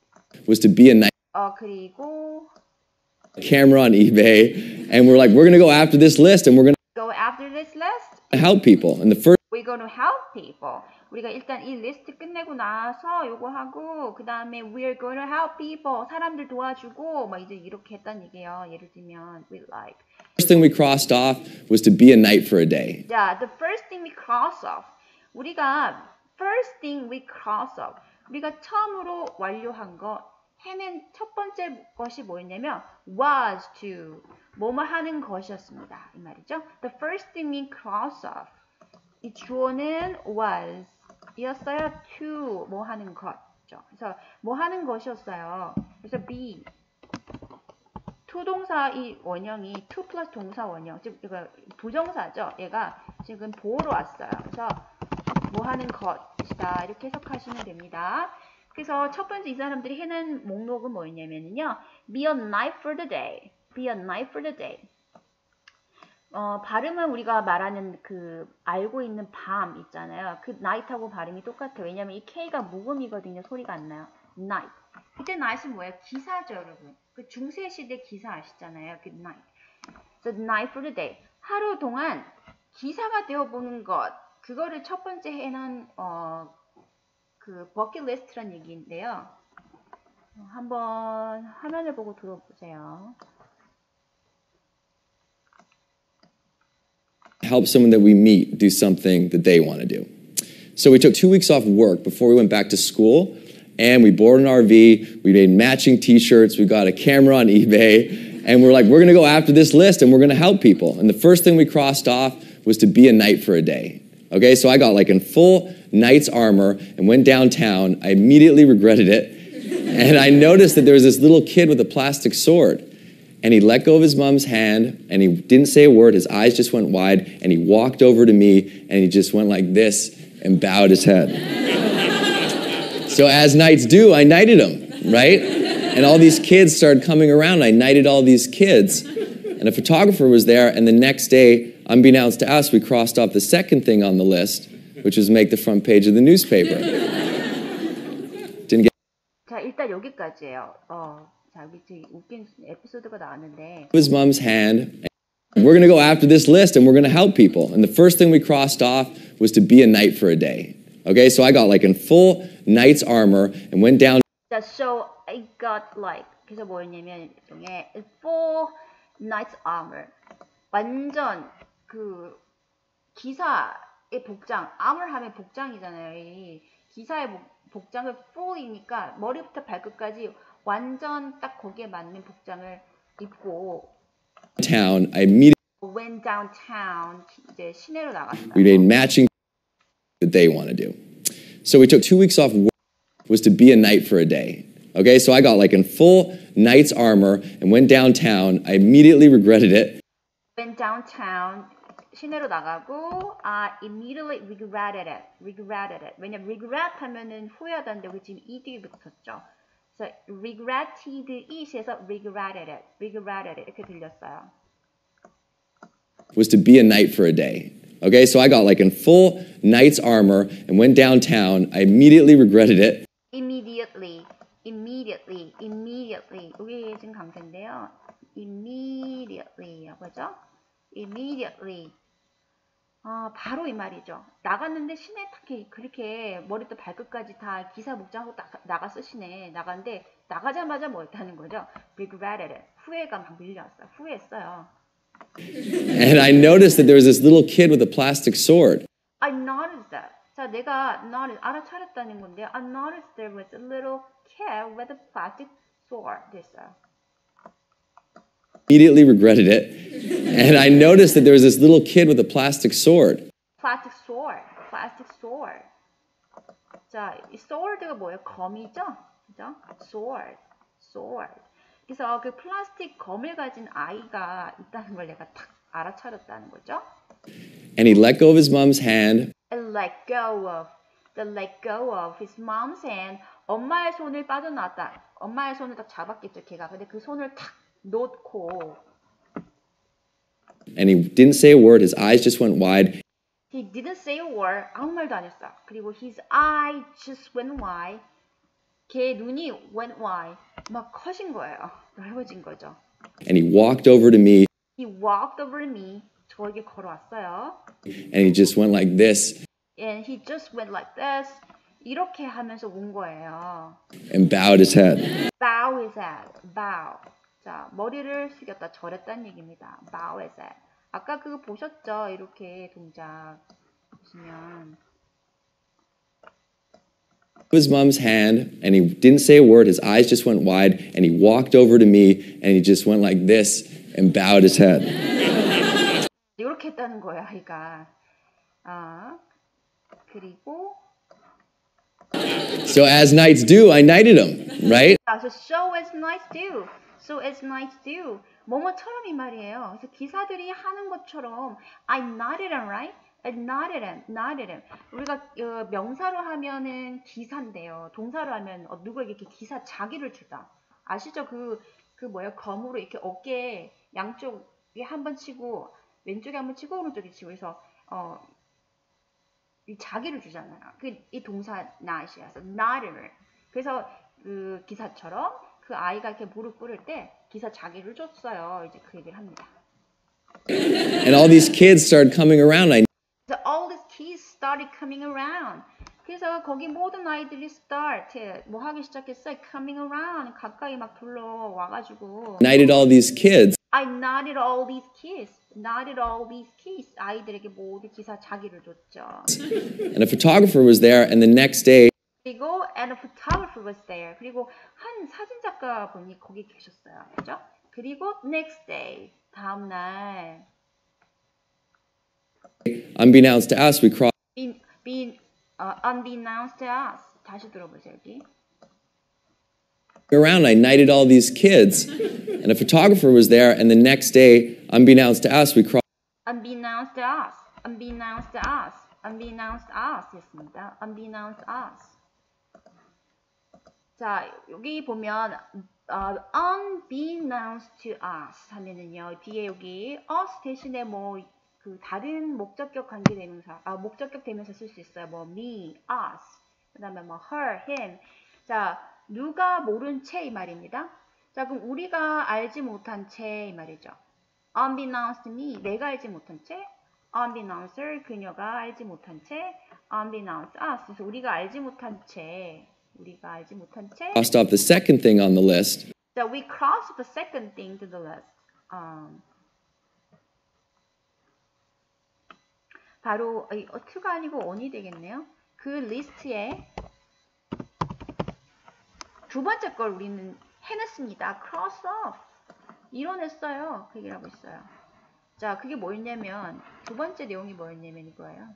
was to be a knight. 그리고 camera on eBay, and we're like, we're going to go after this list and we're going to go after this list. help people. And the first We're going to help people. 우리가 일단 이 리스트 끝내고 나서 요거 하고 그 다음에 we're going to help people. 사람들 도와주고 막 이제 이렇게 했단 얘기예요. 예를 들면 we like. first thing we crossed off was to be a knight for a day. 자, the first thing we cross off. 우리가 first thing we cross off. 우리가 처음으로 완료한 거 해낸 첫 번째 것이 뭐였냐면 was to 뭐뭐 하는 것이었습니다. 이 말이죠. The first thing we cross off. 이 주어는 was 이었어요. to 뭐 하는 것죠. 그래서 뭐 하는 것이었어요. 그래서 be to 동사 이 원형이 to 플러스 동사 원형 즉 이거 부정사죠. 얘가 지금 보호로 왔어요. 그래서 뭐 하는 것이다 이렇게 해석하시면 됩니다. 그래서 첫 번째 이 사람들이 해낸 목록은 뭐였냐면요. Be a knight for the day. Be a knight for the day. 발음은 우리가 말하는 그 알고 있는 밤 있잖아요. 그 night하고 발음이 똑같아요. 왜냐면 이 K가 묵음이거든요. 소리가 안 나요. night. 이때 night은 뭐예요? 기사죠, 여러분. 그 중세 시대 기사 아시잖아요. 그 night. So night for the day. 하루 동안 기사가 되어보는 것. 그거를 첫 번째 해놓은 그 버킷리스트란 얘기인데요. 한번 화면을 보고 들어보세요. help someone that we meet do something that they want to do. So we took 2 weeks off work before we went back to school, and we bought an RV. We made matching t-shirts. We got a camera on eBay, and we're like, we're going to go after this list and we're going to help people. And the first thing we crossed off was to be a knight for a day. Okay, so I got like in full knight's armor and went downtown. I immediately regretted it. And I noticed that there was this little kid with a plastic sword. And he let go of his mom's hand, and he didn't say a word. His eyes just went wide, and he walked over to me, and he just went like this and bowed his head. So as knights do, I knighted him, right? And all these kids started coming around. I knighted all these kids. And a photographer was there, and the next day, unbeknownst to us, we crossed off the second thing on the list, which was make the front page of the newspaper. Didn't get 자, 일단 여기까지예요. 자, 여기 웃긴 에피소드가 나왔는데. his mom's hand. We're going to go after this list and we're going to help people. And the first thing we crossed off was to be a knight for a day. Okay, so I got like in full knight's armor and went down. So I got like 그래서 뭐였냐면 일종의 full knight's armor. 완전 그 기사의 복장, armor 하면 복장이잖아요. 이 기사의 복장을 full이니까 머리부터 발끝까지 완전 딱 거기에 맞는 복장을 입고 town, I immediately went downtown. 이제 시내로 나갔어요. We made matching that they want to do. So we took 2 weeks off work was to be a knight for a day. Okay, so I got like in full knight's armor and went downtown. I immediately regretted it. Went downtown. 시내로 나가고 immediately regretted it. Regretted it. 왜냐면 regret 하면은 후회하다는데 우리 지금 ed이 붙었죠. 그래서 regretted it에서 regretted it. Regretted it. 이렇게 들렸어요. Was to be a knight for a day. Okay, so I got like in full knight's armor and went downtown. I immediately regretted it. Immediately. 이게 지금 강세인데요. Immediately. 뭐죠? Immediately. 바로 이 말이죠. 나갔는데 시내 딱 그렇게 머리부터 발끝까지 다 기사 목장하고 나갔어 시내. 나갔는데 나가자마자 뭐 했다는 거죠? Regretted it. 후회가 막 밀려왔어요. 후회했어요. And I noticed that there was this little kid with a plastic sword. I noticed that. 자, 내가 알아차렸다는 건데 I noticed there was a little kid with a plastic sword. 됐어요. Immediately regretted it. And I noticed that there was this little kid with a plastic sword. Plastic sword. 자, 이 sword가 뭐예요? 검이죠? 그죠? sword. 그래서 그 플라스틱 검을 가진 아이가 있다는 걸 내가 딱 알아차렸다는 거죠. And he let go of his mom's hand. And let go of his mom's hand. 엄마의 손을 빠져나왔다. 엄마의 손을 딱 잡았겠죠, 걔가. 근데 그 손을 탁 놓고. And he didn't say a word. His eyes just went wide. He didn't say a word. 아무 말도 안 했어. 그리고 his eye just went wide. 걔 눈이 went wide. 막 커진 거예요. 넓어진 거죠. And he walked over to me. He walked over to me. 저에게 걸어왔어요. And he just went like this. And he just went like this. 이렇게 하면서 온 거예요. And bowed his head. Bow his head. Bow. 자, 머리를 숙였다. 절했다는 얘기입니다. Bow his head. 아까 그거 보셨죠? 이렇게 동작 보시면. His mom's hand, and he didn't say a word. His eyes just went wide, and he walked over to me, and he just went like this and bowed his head. 이렇게 했다는 거야, 아이가. 그리고 So as knights do, I knighted him, right? So as knights do. So as knights do. 뭐뭐처럼 이 말이에요. 그래서 기사들이 하는 것처럼 I knighted him, right? I knighted him. 우리가 명사로 하면은 기사인데요. 동사로 하면 누구에게 이렇게 기사 자기를 주다. 아시죠? 그 뭐예요? 검으로 이렇게 어깨에 양쪽에 한 번 치고 왼쪽에 한 번 치고 오른쪽에 치고 그래서 이 자기를 주잖아요. 이 동사 not이라서 knighted. 그래서 그 기사처럼 그 아이가 이렇게 무릎 꿇을 때 기사 자기를 줬어요. 이제 그 얘기를 합니다. And all these kids started coming around. So all these kids started coming around. 그래서 거기 모든 아이들이 뭐 하기 시작했어요. Coming around. 가까이 막 불러와가지고. Knighted all these kids. I knighted all these kids. 아이들에게 모두 기사 자기를 줬죠. And a photographer was there, and the next day. 그리고 and a photographer was there. 그리고 한 사진 작가 분이 거기 계셨어요. 그죠? 그리고 next day. 다음 날. Unbeknownst to us, we crossed. Unbeknownst to us. 다시 들어보세요, 여기. Around, I knighted all these kids, and a photographer was there, and the next day, unbeknownst to us, we crossed. Unbeknownst to us. 됐습니다. Unbeknownst to us. 자, 여기 보면 unbeknownst to us 하면은요, 뒤에 여기 us 대신에 뭐 그 다른 목적격 관계 대명사, 목적격 대명사 쓸 수 있어요. 뭐 me, us, 그다음에 뭐 her, him. 자, 누가 모른 채 이 말입니다. 자, 그럼 우리가 알지 못한 채 이 말이죠. Unbeknownst to me, 내가 알지 못한 채. Unbeknownst her, 그녀가 알지 못한 채. Unbeknownst to us, 그래서 우리가 알지 못한 채. Crossed off the second thing on the list. So we crossed the second thing to the list. 바로 to가 아니고 on이 되겠네요. 그 리스트에 두 번째 걸 우리는 해냈습니다. Cross off. 이뤄냈어요. 그 얘기를 하고 있어요. 자, 그게 뭐였냐면 두 번째 내용이 뭐였냐면 이거예요.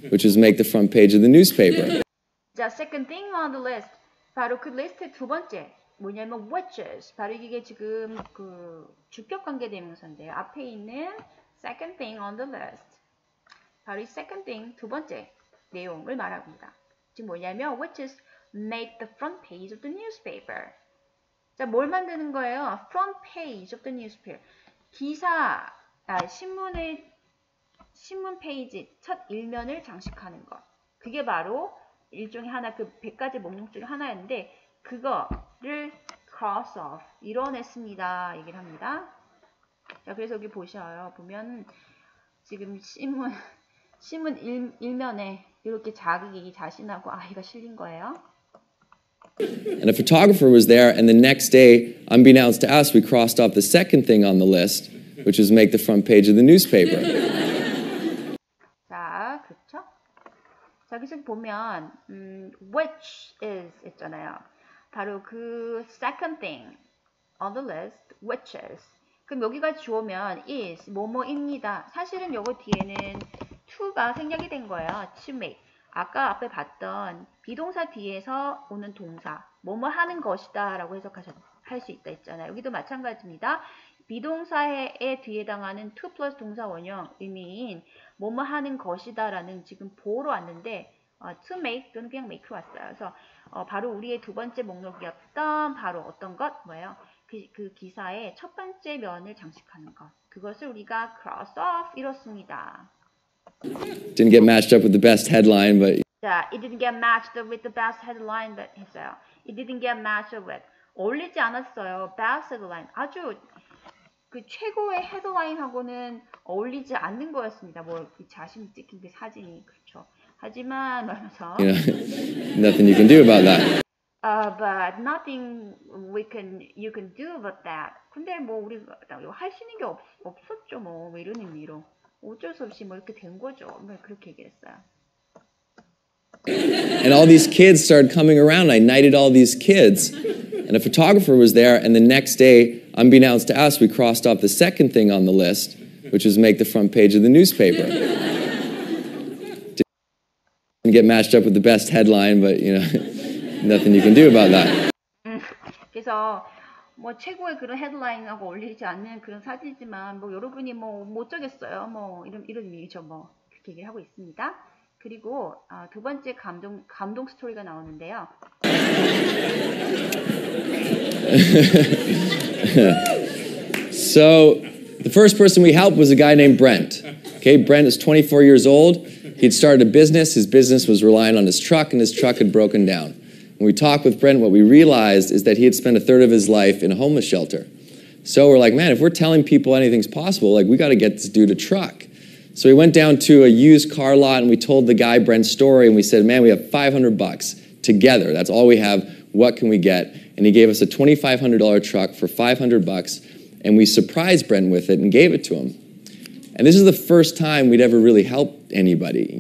which is make the front page of the newspaper. 자, second thing on the list. 바로 그 리스트의 두 번째. 뭐냐면 which is. 바로 이게 지금 그 주격 관계 대명사인데요. 앞에 있는 second thing on the list. 바로 이 second thing 두 번째 내용을 말합니다. 지금 뭐냐면 which is make the front page of the newspaper. 자, 뭘 만드는 거예요? front page of the newspaper. 신문 페이지 첫 일면을 장식하는 것. 그게 바로 일종의 하나 그 100가지 목록 중에 하나였는데 그거를 cross off 이뤄냈습니다. 얘기를 합니다. 자, 그래서 여기 보면 지금 신문 일면에 이렇게 자극이 자신하고 아이가 실린 거예요. And a photographer was there, and the next day, unbeknownst to us, we crossed off the second thing on the list, which was make the front page of the newspaper. 자, 그렇죠? 자, 여기서 보면 which is 있잖아요. 바로 그 second thing on the list, which is. 그럼 여기가 주어면 is, 뭐뭐입니다. 사실은 요거 뒤에는 to가 생략이 된 거예요. to make. 아까 앞에 봤던 비동사 뒤에서 오는 동사, 뭐뭐 하는 것이다 라고 할 수 있다 했잖아요. 여기도 마찬가지입니다. 비동사의 뒤에 해당하는 to 플러스 동사 원형 의미인 뭐뭐 하는 것이다 라는 지금 보어로 왔는데 to make 또는 그냥 make로 왔어요. 그래서 바로 우리의 두 번째 목록이었던 바로 어떤 것? 뭐예요? 그 기사의 첫 번째 면을 장식하는 것. 그것을 우리가 cross off 이뤘습니다. Didn't get matched up with the best headline, but 자, it didn't get matched up with the best headline, but 했어요. It didn't get matched up with. 어울리지 않았어요. best headline. 아주 그 최고의 헤드라인하고는 어울리지 않는 거였습니다. 뭐 자신이 찍힌 그 사진이 그렇죠. 하지만 말면서 nothing you can do about that. But nothing you can do about that. 근데 뭐 우리가 할 수 있는 게 없었죠. 뭐 이런 의미로. 어쩔 수 없이 뭐 이렇게 된 거죠. 뭐 그렇게 얘기했어요. And all these kids started coming around. I knighted all these kids. And a photographer was there. And the next day, unbeknownst to us, we crossed off the second thing on the list, which was make the front page of the newspaper. Didn't get matched up with the best headline, but nothing you can do about that. 그래서 뭐 최고의 그런 헤드라인하고 어울리지 않는 그런 사진이지만 뭐 여러분이 뭐 못 적겠어요. 뭐 이런 의미죠. 뭐 그렇게 얘기를 하고 있습니다. 그리고 두 번째 감동 스토리가 나오는데요. So the first person we helped was a guy named Brent. Okay, Brent is 24 years old. He'd started a business. His business was relying on his truck, and his truck had broken down. When we talked with Brent, what we realized is that he had spent a third of his life in a homeless shelter. So we're like, man, if we're telling people anything's possible, like we got to get this dude a truck. So we went down to a used car lot and we told the guy Brent's story and we said, man, we have $500 together. That's all we have. What can we get? And he gave us a $2,500 truck for $500 and we surprised Brent with it and gave it to him. And this is the first time we'd ever really helped anybody,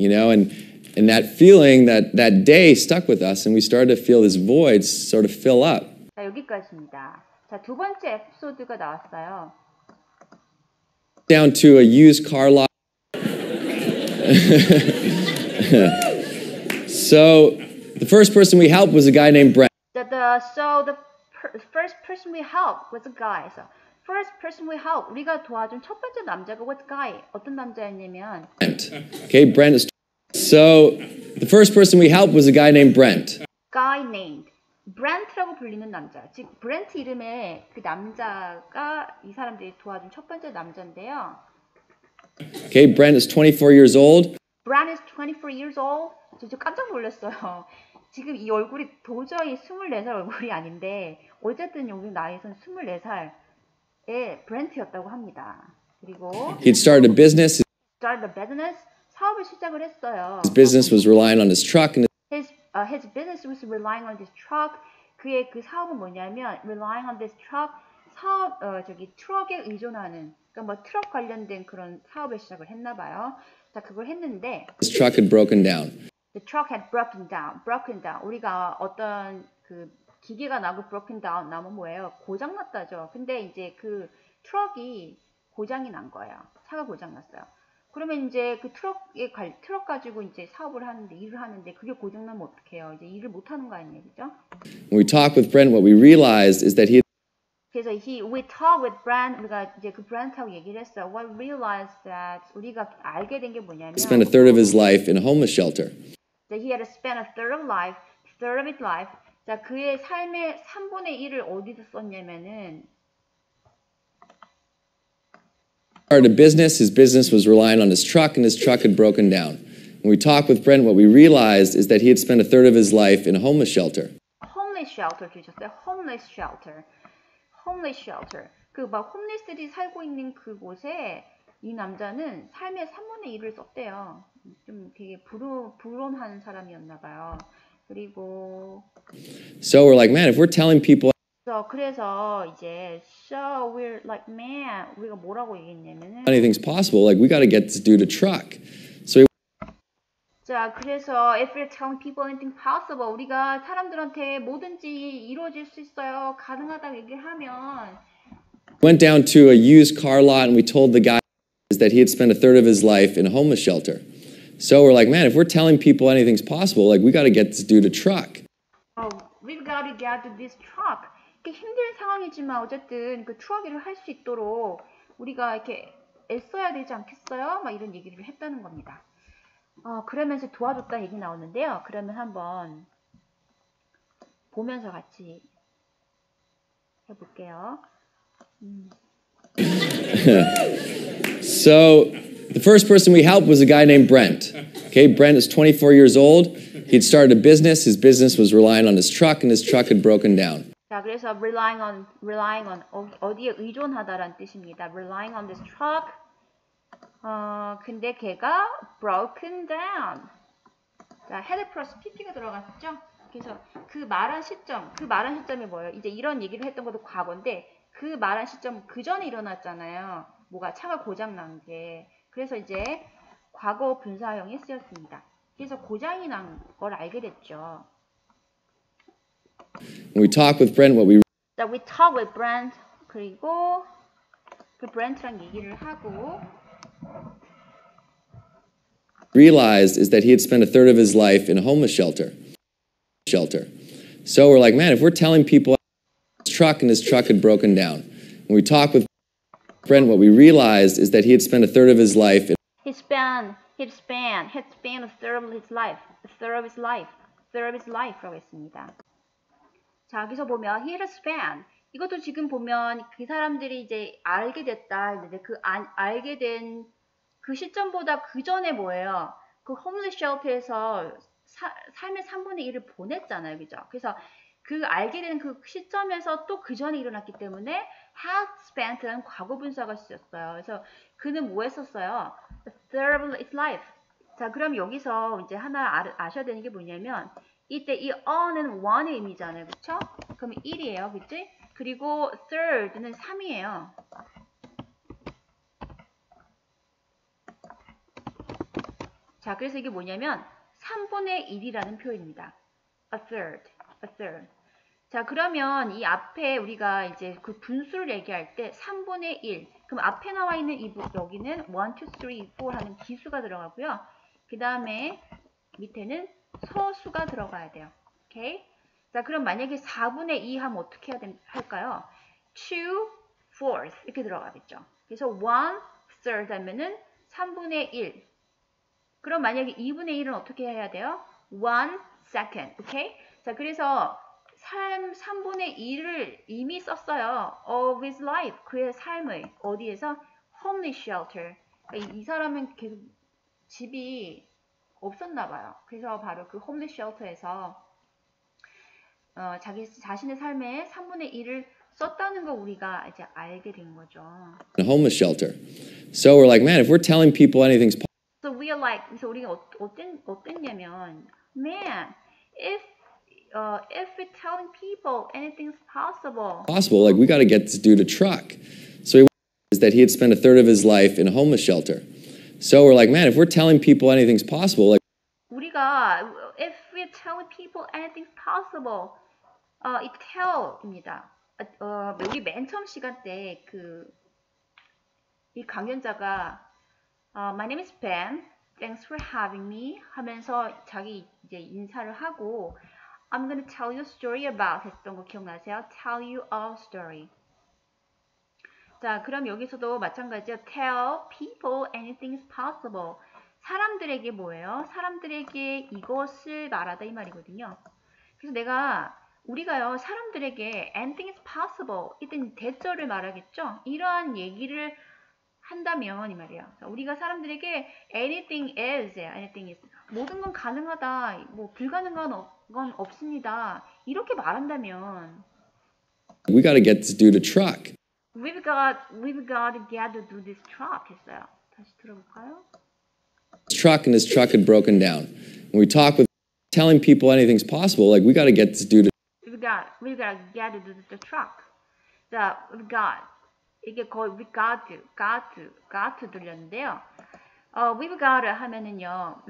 and that feeling, that day stuck with us and we started to feel this void sort of fill up. 자, 여기까지입니다. 자, 두 번째 에피소드가 나왔어요. Down to a used car lot. So the first person we helped was a guy named Brent. The first person we helped was a guy. So first person we helped, 우리가 도와준 첫 번째 남자가 was a guy. 어떤 남자였냐면 Brent. Okay, Brent is. So the first person we helped was a guy named Brent. Guy named Brent라고 불리는 남자. 즉 브렌트 이름의 그 남자가 이 사람들이 도와준 첫 번째 남자인데요. Okay, Brent is 24 years old. Brent is 24 years old. 저 깜짝 놀랐어요. 지금 이 얼굴이 도저히 24살 얼굴이 아닌데 어쨌든 여기 나이에선 24살의 브렌트였다고 합니다. 그리고 He'd started a business. 사업을 시작을 했어요. His business was relying on his truck. And his business was relying on this truck. 그의 그 사업은 뭐냐면 relying on this truck. 트럭에 의존하는 그러니까 뭐 트럭 관련된 그런 사업을 시작을 했나 봐요. 자, 그걸 했는데 his truck had broken down. The truck had broken down. 우리가 어떤 그 기계가 나고 broken down 나면 뭐예요? 고장 났다죠. 근데 이제 그 트럭이 고장이 난 거예요. 차가 고장 났어요. 그러면 이제 그 트럭 가지고 이제 사업을 하는데, 일을 하는데, 그게 고장나면 어떡해요? 이제 일을 못 하는 거 아니에요, 그죠? When we talked with Brent, what we realized is that he 그래서 we talk with Brent, 우리가 이제 그 브랜트하고 얘기를 했어요. What we realized that 우리가 알게 된 게 뭐냐면, spent a third of his life in a homeless shelter. that he had spent a third of his life. 자, 그의 삶의 3분의 1을 어디서 썼냐면은, Started a business. His business was relying on his truck, and his truck had broken down. When we talked with Brent, what we realized is that he had spent a third of his life in a homeless shelter. homeless shelter 주셨어요. homeless shelter. 그 막 홈리스들이 살고 있는 그곳에 이 남자는 삶의 3분의 1을 썼대요. 좀 되게 불온한 사람이었나 봐요. 그리고 So we're like, man, if we're telling people 그래서 이제 so we're like, man, 우리가 뭐라고 얘기했냐면은, anything's possible, like we got to get this dude a truck. So he 자, 그래서 if we're telling people anything possible, 우리가 사람들한테 뭐든지 이루어질 수 있어요, 가능하다고 얘기를 하면, went down to a used car lot, and we told the guy that he had spent a third of his life in a homeless shelter. So we're like, man, if we're telling people anything's possible, like we got to get this dude a truck. we've got to get this truck. 이렇게 힘든 상황이지만 어쨌든 그 트럭 일을 할 수 있도록 우리가 이렇게 애써야 되지 않겠어요? 막 이런 얘기를 했다는 겁니다. 그러면서 도와줬다는 얘기 나오는데요. 그러면 한번 보면서 같이 해볼게요. So the first person we helped was a guy named Brent. Okay, Brent is 24 years old. He'd started a business. His business was relying on his truck, and his truck had broken down. 자, 그래서 relying on 어디에 의존하다라는 뜻입니다. relying on this truck. 근데 걔가 broken down. 자, had 플러스 pp가 들어갔죠? 그래서 그 말한 시점이 뭐예요? 이제 이런 얘기를 했던 것도 과거인데, 그 말한 시점 그 전에 일어났잖아요. 뭐가 차가 고장 난 게. 그래서 이제 과거 분사형이 쓰였습니다. 그래서 고장이 난 걸 알게 됐죠. When we talked with Brent, what we 자, we talk with Brent. 그리고 그 브렌트랑 얘기를 하고, realized is that he had spent a third of his life in a homeless shelter. So we're like, man, if we're telling people his truck, and his truck had broken down. When we talked with Brent, what we realized is that he had spent a third of his life in He'd spent a third of his life,라고 했습니다. 자, 여기서 보면 he'd spent, 이것도 지금 보면 그 사람들이 이제 알게 됐다 했는데, 그 알게 된 그 시점보다 그 전에 뭐예요? 그 홈리스 쉘터에서 삶의 3분의 1을 보냈잖아요, 그죠? 그래서 그 알게 된 그 시점에서 또 그 전에 일어났기 때문에 had spent라는 과거 분사가 쓰였어요. 그래서 그는 뭐 했었어요? A third of his life. 자, 그럼 여기서 이제 하나 아셔야 되는 게 뭐냐면, 이때 이 on은 one의 의미잖아요, 그쵸? 그럼 1이에요, 그치? 그리고 third는 3이에요. 자, 그래서 이게 뭐냐면 3분의 1이라는 표현입니다. A third. 자, 그러면 이 앞에 우리가 이제 그 분수를 얘기할 때 3분의 1. 그럼 앞에 나와 있는 여기는 1, 2, 3, 4 하는 기수가 들어가고요. 그 다음에 밑에는 서수가 들어가야 돼요. 오케이? 자, 그럼 만약에 4분의 2 하면 어떻게 할까요? 2, 4th 이렇게 들어가겠죠. 그래서 1, third 하면은 3분의 1. 그럼 만약에 2분의 1은 어떻게 해야 돼요? 1 second. 오케이? 자, 그래서 3분의 2를 이미 썼어요. of his life. 그의 삶의. 어디에서? homeless shelter. 그러니까 이 사람은 계속 집이 없었나 봐요. 그래서 바로 그 homeless shelter에서 자신의 삶의 3분의 1을 썼다는 거 우리가 이제 알게 된 거죠. a homeless shelter. So we're like, man, if we're telling people anything's So we are like, 그래서 우리가 어땠냐면, man, if we're telling people anything's possible, like we got to get this dude a truck. So he is that he had spent a third of his life in a homeless shelter. So we're like, man, if we're telling people anything's possible, like 우리가 if we're telling people anything's possible, 이 tell입니다. 우리 맨 처음 시간 때 그 이 강연자가 My name is Ben. Thanks for having me 하면서 자기 이제 인사를 하고 I'm gonna tell you a story about 했던 거 기억나세요? Tell you a story. 자, 그럼 여기서도 마찬가지죠. Tell people anything is possible. 사람들에게 뭐예요? 사람들에게 이것을 말하다 이 말이거든요. 그래서 우리가요, 사람들에게 anything is possible 이땐 대절을 말하겠죠? 이러한 얘기를 한다면 이 말이에요. 우리가 사람들에게 anything is 모든 건 가능하다, 뭐 불가능한 건 없습니다. 이렇게 말한다면 We got to get this dude a truck. We've got to get to do this truck 했어요. 다시 들어볼까요? His truck and his truck had broken down. When we talk with telling people anything's possible, like we got to get this dude. We've got to get to do the truck. 자, 이게 거의 we got to 들렸는데요. We've got to 하면은요,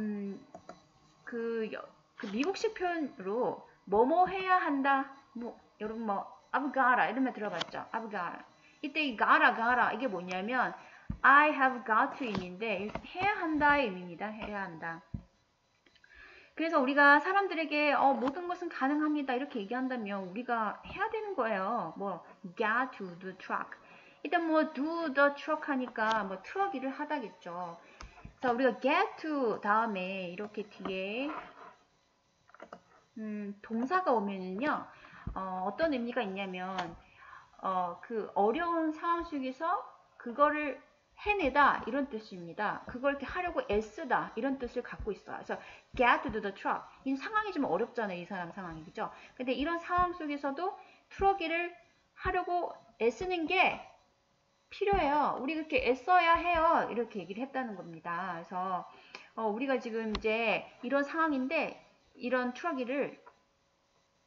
그 미국식 표현으로 뭐뭐 해야 한다. 뭐 여러분 I've gotta 이런 말 들어봤죠? I've gotta. 이때 이 gotta 이게 뭐냐면 I have got to 의미인데 해야 한다의 의미입니다. 해야 한다. 그래서 우리가 사람들에게 모든 것은 가능합니다. 이렇게 얘기한다면 우리가 해야 되는 거예요. get to the truck. 일단 do the truck 하니까 트럭 일을 하다겠죠. 자, 우리가 get to 다음에 이렇게 뒤에 동사가 오면은요. 어떤 의미가 있냐면 그 어려운 상황 속에서 그거를 해내다 이런 뜻입니다. 그걸 이렇게 하려고 애쓰다 이런 뜻을 갖고 있어요. 그래서 get to the truck. 이 상황이 좀 어렵잖아요. 이 사람 상황이. 그죠? 근데 이런 상황 속에서도 트럭 일을 하려고 애쓰는 게 필요해요. 우리 그렇게 애써야 해요. 이렇게 얘기를 했다는 겁니다. 그래서 우리가 지금 이제 이런 상황인데 이런 트럭 일을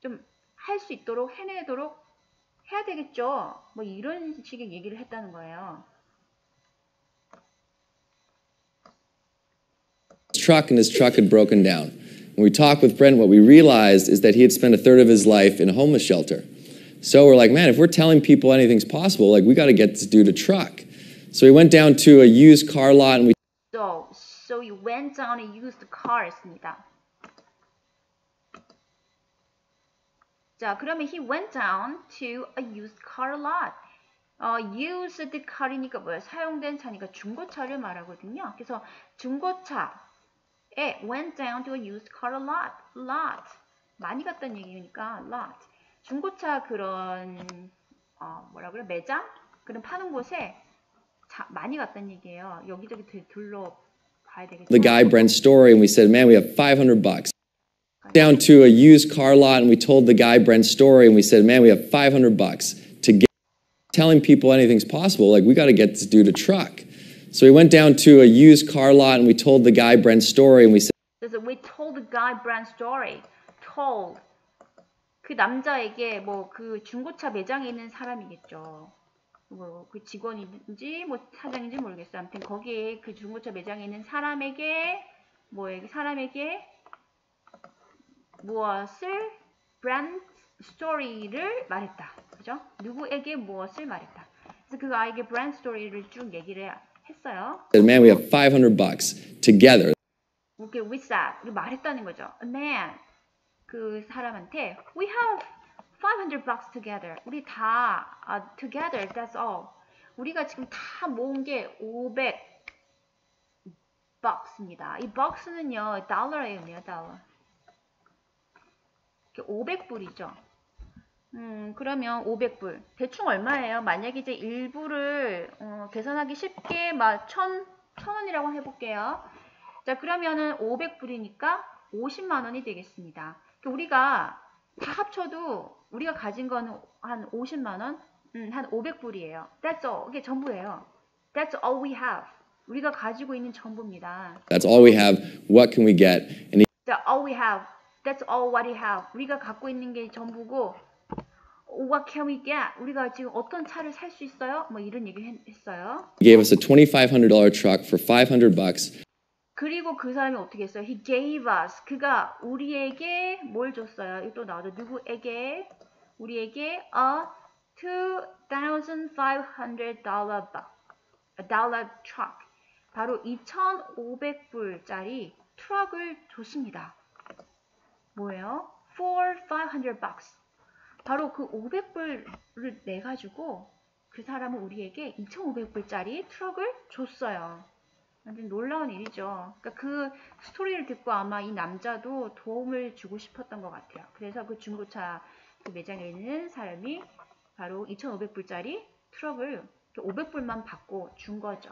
좀 할 수 있도록 해내도록 해야 되겠죠. 이런 식의 얘기를 했다는 거예요. His truck and his truck had broken down. When we talked with Brent, what we realized is that he had spent a third of his life in a homeless shelter. So we're like, man, if we're telling people anything's possible, like we got to get this dude a truck. So we went down to a used car lot and we. So you went down a used car였습니다. 자, 그러면 he went down to a used car lot. used car이니까 뭐예요? 사용된 차니까 중고차를 말하거든요. 그래서 중고차에 went down to a used car lot. lot. 많이 갔다는 얘기니까 lot. 중고차 그런 뭐라 그래? 매장? 그런 파는 곳에 많이 갔다는 얘기예요. 여기저기 둘러봐야 되겠죠. The guy Brent's story and we said, man, we have $500. Down to a used car lot and we told the guy Brent's story and we said, man, we have $500 to get telling people anything's possible. Like we got to get this dude a truck. So we went down to a used car lot and we told the guy Brent's story and we said, we told the guy Brent's story. told. 그 남자에게 그 중고차 매장에 있는 사람이겠죠. 그 직원인지 사장인지 모르겠어요. 아무튼 거기에 그 중고차 매장에 있는 사람에게 무엇을 brand story를 말했다. 그죠? 누구에게 무엇을 말했다. 그래서 그 아이에게 brand story를 쭉 얘기를 했어요. man, we have $500 together. Okay, with that. 말했다는 거죠. Man, 그 사람한테 we have $500 together. 우리 다 together, that's all. 우리가 지금 다 모은 게 $500입니다. 이 bucks는요, 달러의 의미예요, 달러. 500불이죠. 그러면 500불. 대충 얼마예요? 만약에 이제 일부를 계산하기 쉽게 1,000원이라고 해볼게요. 자, 그러면은 500불이니까 50만 원이 되겠습니다. 우리가 다 합쳐도 우리가 가진 거는 한 50만 원, 한 500불이에요. That's all. 이게 전부예요. That's all we have. 우리가 가지고 있는 전부입니다. That's all we have. What can we get? And That's all we have. That's all what we have. 우리가 갖고 있는 게 전부고 What can we get? 우리가 지금 어떤 차를 살 수 있어요? 이런 얘기를 했어요. he gave us a $2,500 truck for $500. 그리고 그 사람이 어떻게 했어요? He gave us. 그가 우리에게 뭘 줬어요? 이거 또 나오죠. 누구에게? 우리에게 a $2,500 $2 truck. 바로 2,500불짜리 트럭을 줬습니다. 뭐예요? For $500. 바로 그 500불을 내가지고 그 사람은 우리에게 2,500불짜리 트럭을 줬어요. 완전 놀라운 일이죠. 그러니까 그 스토리를 듣고 아마 이 남자도 도움을 주고 싶었던 것 같아요. 그래서 그 중고차 그 매장에 있는 사람이 바로 2,500불짜리 트럭을 500불만 받고 준 거죠.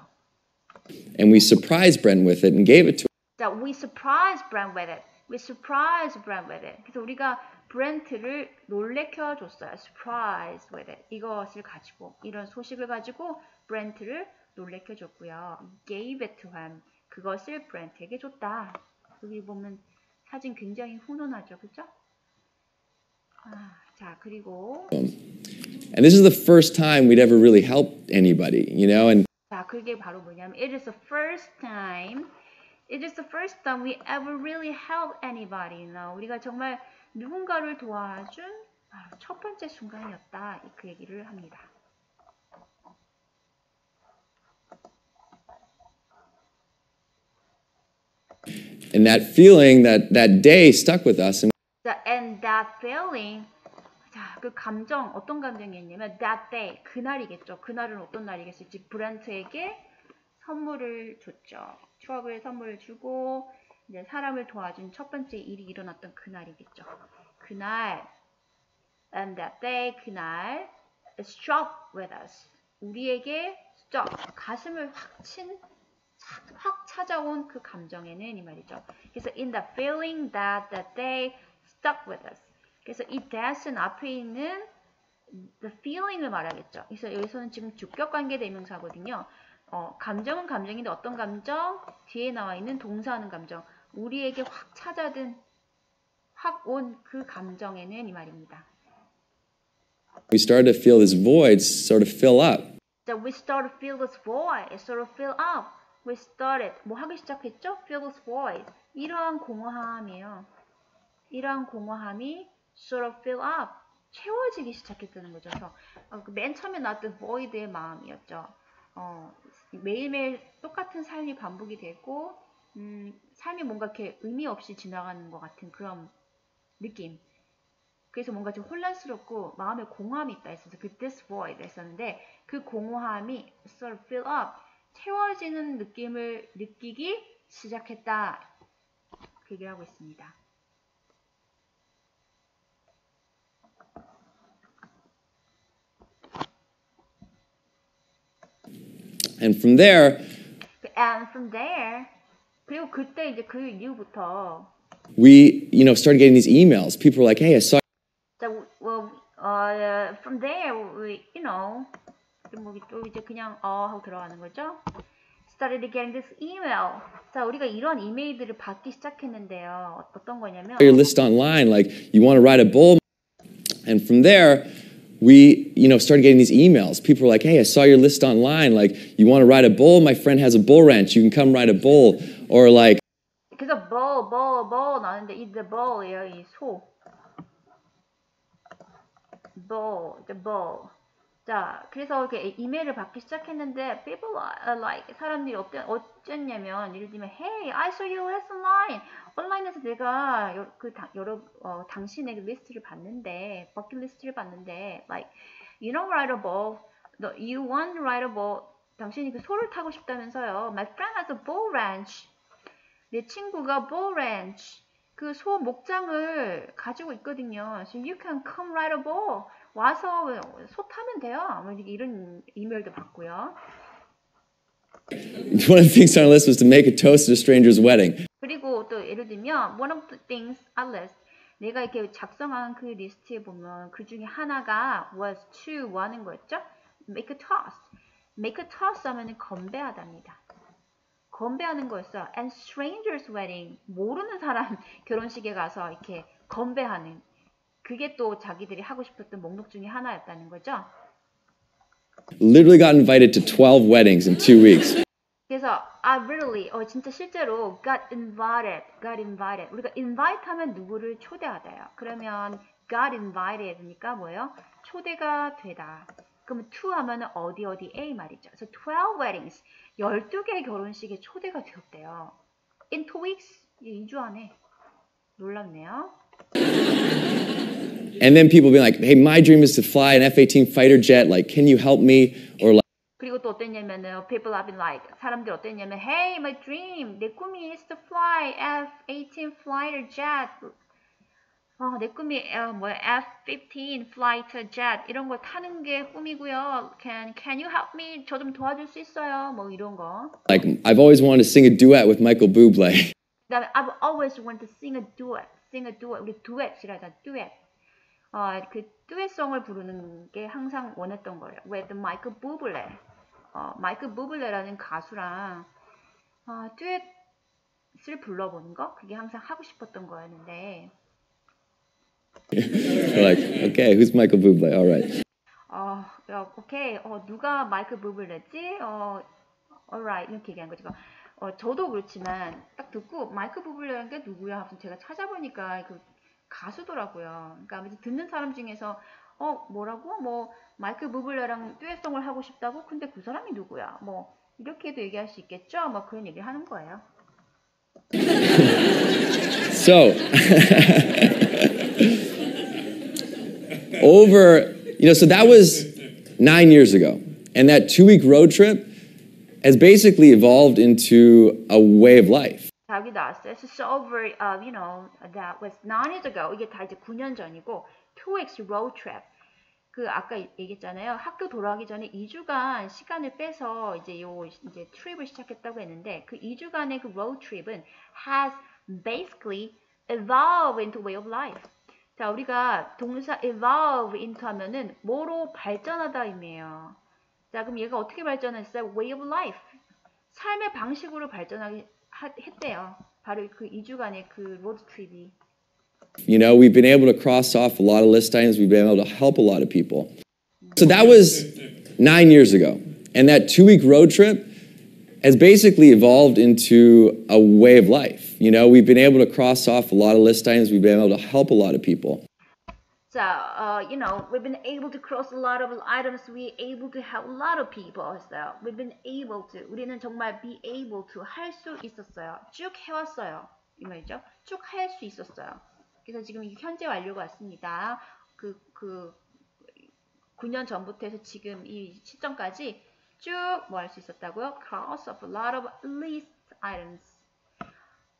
And we surprised Brent with it and gave it to him. 자, we surprised Brent with it. We surprised Brent with it. 그래서 우리가 브렌트를 놀래켜 줬어요. Surprised with it. 이것을 가지고, 이런 소식을 가지고 브렌트를 놀래켜 줬고요. Gave it to him. 그것을 브렌트에게 줬다. 여기 보면 사진 굉장히 훈훈하죠, 그죠? 자, 그리고 And this is the first time we'd ever really helped anybody, you know? And 자, 그게 바로 뭐냐면 It is the first time we ever really helped anybody. You know? 우리가 정말 누군가를 도와준 바로 첫 번째 순간이었다. 그 얘기를 합니다. And that feeling, that day stuck with us. And that feeling, 자, 그 감정, 어떤 감정이었냐면 that day, 그날이겠죠. 그날은 어떤 날이겠을지 브렌트에게 선물을 줬죠. 트럭을 선물을 주고 이제 사람을 도와준 첫 번째 일이 일어났던 그날이겠죠. 그날, and that day, 그날 struck with us. 우리에게 struck, 가슴을 확 찾아온 그 감정에는 이 말이죠. 그래서 in the feeling that that day stuck with us. 그래서 이 that은 앞에 있는 the feeling을 말하겠죠. 그래서 여기서는 지금 주격관계 대명사거든요. 감정은 감정인데 어떤 감정? 뒤에 나와 있는 동사하는 감정. 우리에게 확 찾아든, 확 온 그 감정에는 이 말입니다. We started to feel this void sort of fill up. So we started to feel this void, sort of fill up. We started, 뭐 하기 시작했죠? Feel this void. 이러한 공허함이에요. 이러한 공허함이 sort of fill up. 채워지기 시작했다는 거죠. 그래서 맨 처음에 나왔던 void의 마음이었죠. 매일매일 똑같은 삶이 반복이 되고 삶이 뭔가 이렇게 의미 없이 지나가는 것 같은 그런 느낌. 그래서 뭔가 좀 혼란스럽고 마음에 공허함이 있다 했어서 그 this void 했었는데 그 공허함이 sort of fill up. 채워지는 느낌을 느끼기 시작했다. 그 얘기를 하고 있습니다. And from there, 그리고 그때 이제 그 이후부터 we, started getting these emails. People were like, "Hey, I saw." From there, 또 이제 그냥 하고 들어가는 거죠. Started getting this email. 자, 우리가 이런 이메일들을 받기 시작했는데요. 어떤 거냐면 Your list online, like you want to write a bowl. And from there, we, started getting these emails. People were like, "Hey, I saw your list online. Like you want to write a bowl? My friend has a bull ranch. You can come write a bowl." Or like. 그래서 bull 나오는데 이 the bull이에요, 이 소. bull. 자, 그래서 이렇게 이메일을 받기 시작했는데 people are like 사람들이 어쨌냐면 예를 들면 Hey, I saw your list online. 온라인에서 내가 당신의 리스트를 봤는데 버킷리스트를 봤는데 like you know write a bull. You want to write a bull. 당신이 그 소를 타고 싶다면서요. My friend has a bull ranch. 내 친구가 bull ranch. 그 소 목장을 가지고 있거든요. So you can come ride a bull. 와서 소 타면 돼요. 이런 이메일도 받고요. One of the things on our list was to make a toast at a stranger's wedding. 그리고 또 예를 들면 one of the things on list 내가 이렇게 작성한 그 리스트에 보면 그 중에 하나가 was to 뭐 하는 거였죠? Make a toast. Make a toast 하면은 건배하답니다. 건배하는 거였어. And stranger's wedding 모르는 사람 결혼식에 가서 이렇게 건배하는 그게 또 자기들이 하고 싶었던 목록 중에 하나였다는 거죠. Literally got invited to 12 weddings in 2 weeks. 그래서 literally 진짜 실제로 got invited. 우리가 invite 하면 누구를 초대하다요. 그러면 got invited니까 뭐예요? 초대가 되다. 그러면 to 하면은 어디에 말이죠. 그래서 12 weddings, 12개의 결혼식에 초대가 되었대요. In 2 weeks, 2주 안에. 놀랍네요. And then people be like, hey, my dream is to fly an F-18 fighter jet. Like, can you help me? Or like, 그리고 또 어땠냐면은 people have been like, 사람들이 어땠냐면, hey, my dream, 내 꿈이 is to fly F-18 fighter jet. 내 꿈이 F-15 fighter jet 이런 거 타는 게 꿈이고요. Can you help me? 저 좀 도와줄 수 있어요? 뭐 이런 거. like, I've always wanted to sing a duet with Michael Bublé. 그다음에 I've always wanted to sing a duet. 우리 듀엣이라자 듀엣. 그 듀엣송을 부르는 게 항상 원했던 거예요. With 마이클 부블레. 마이클 부블레라는 가수랑 듀엣을 불러보는 거 그게 항상 하고 싶었던 거였는데. Like, okay, who's Michael Bublé? All right. 오케이. 누가 마이클 부블레지? alright 이렇게 얘기한 거죠. 저도 그렇지만 딱 듣고 마이클 부블레라는 게 누구야? 하면서 제가 찾아보니까 그 가수더라고요. 그러니까 듣는 사람 중에서 뭐라고? 뭐 마이클 부블레랑 듀엣송을 하고 싶다고? 근데 그 사람이 누구야? 뭐 이렇게도 얘기할 수 있겠죠? 뭐 그런 얘기를 하는 거예요. So, so that was 9 years ago. And that 2-week road trip has basically evolved into a way of life. 여기 나왔어요. So over, that was 9 years ago. 이게 다 이제 9년 전이고, 2 weeks road trip. 그 아까 얘기했잖아요. 학교 돌아가기 전에 2주간 시간을 빼서 이제 트립을 시작했다고 했는데, 그 2주간의 그 road trip은 has basically evolved into way of life. 자, 우리가 동사 evolve into 하면은 뭐로 발전하다 의미예요. 자, 그럼 얘가 어떻게 발전했어요? Way of life. 삶의 방식으로 발전하게 했대요. 바로 그 2주간의 그 로드 트립이. You know, we've been able to cross off a lot of list items. We've been able to help a lot of people. So that was 9 years ago. And that 2-week road trip has basically evolved into a way of life. You know, we've been able to cross off a lot of list items. We've been able to help a lot of people. So, we've been able to cross a lot of items. We're able to help a lot of people. So, we've been able to. 우리는 정말 be able to 할 수 있었어요. 쭉 해왔어요. 이 말이죠. 쭉 할 수 있었어요. 그래서 지금 이게 현재 완료가 왔습니다. 그 9년 전부터 해서 지금 이 시점까지 쭉 뭐 할 수 있었다고요? Cross off a lot of list items.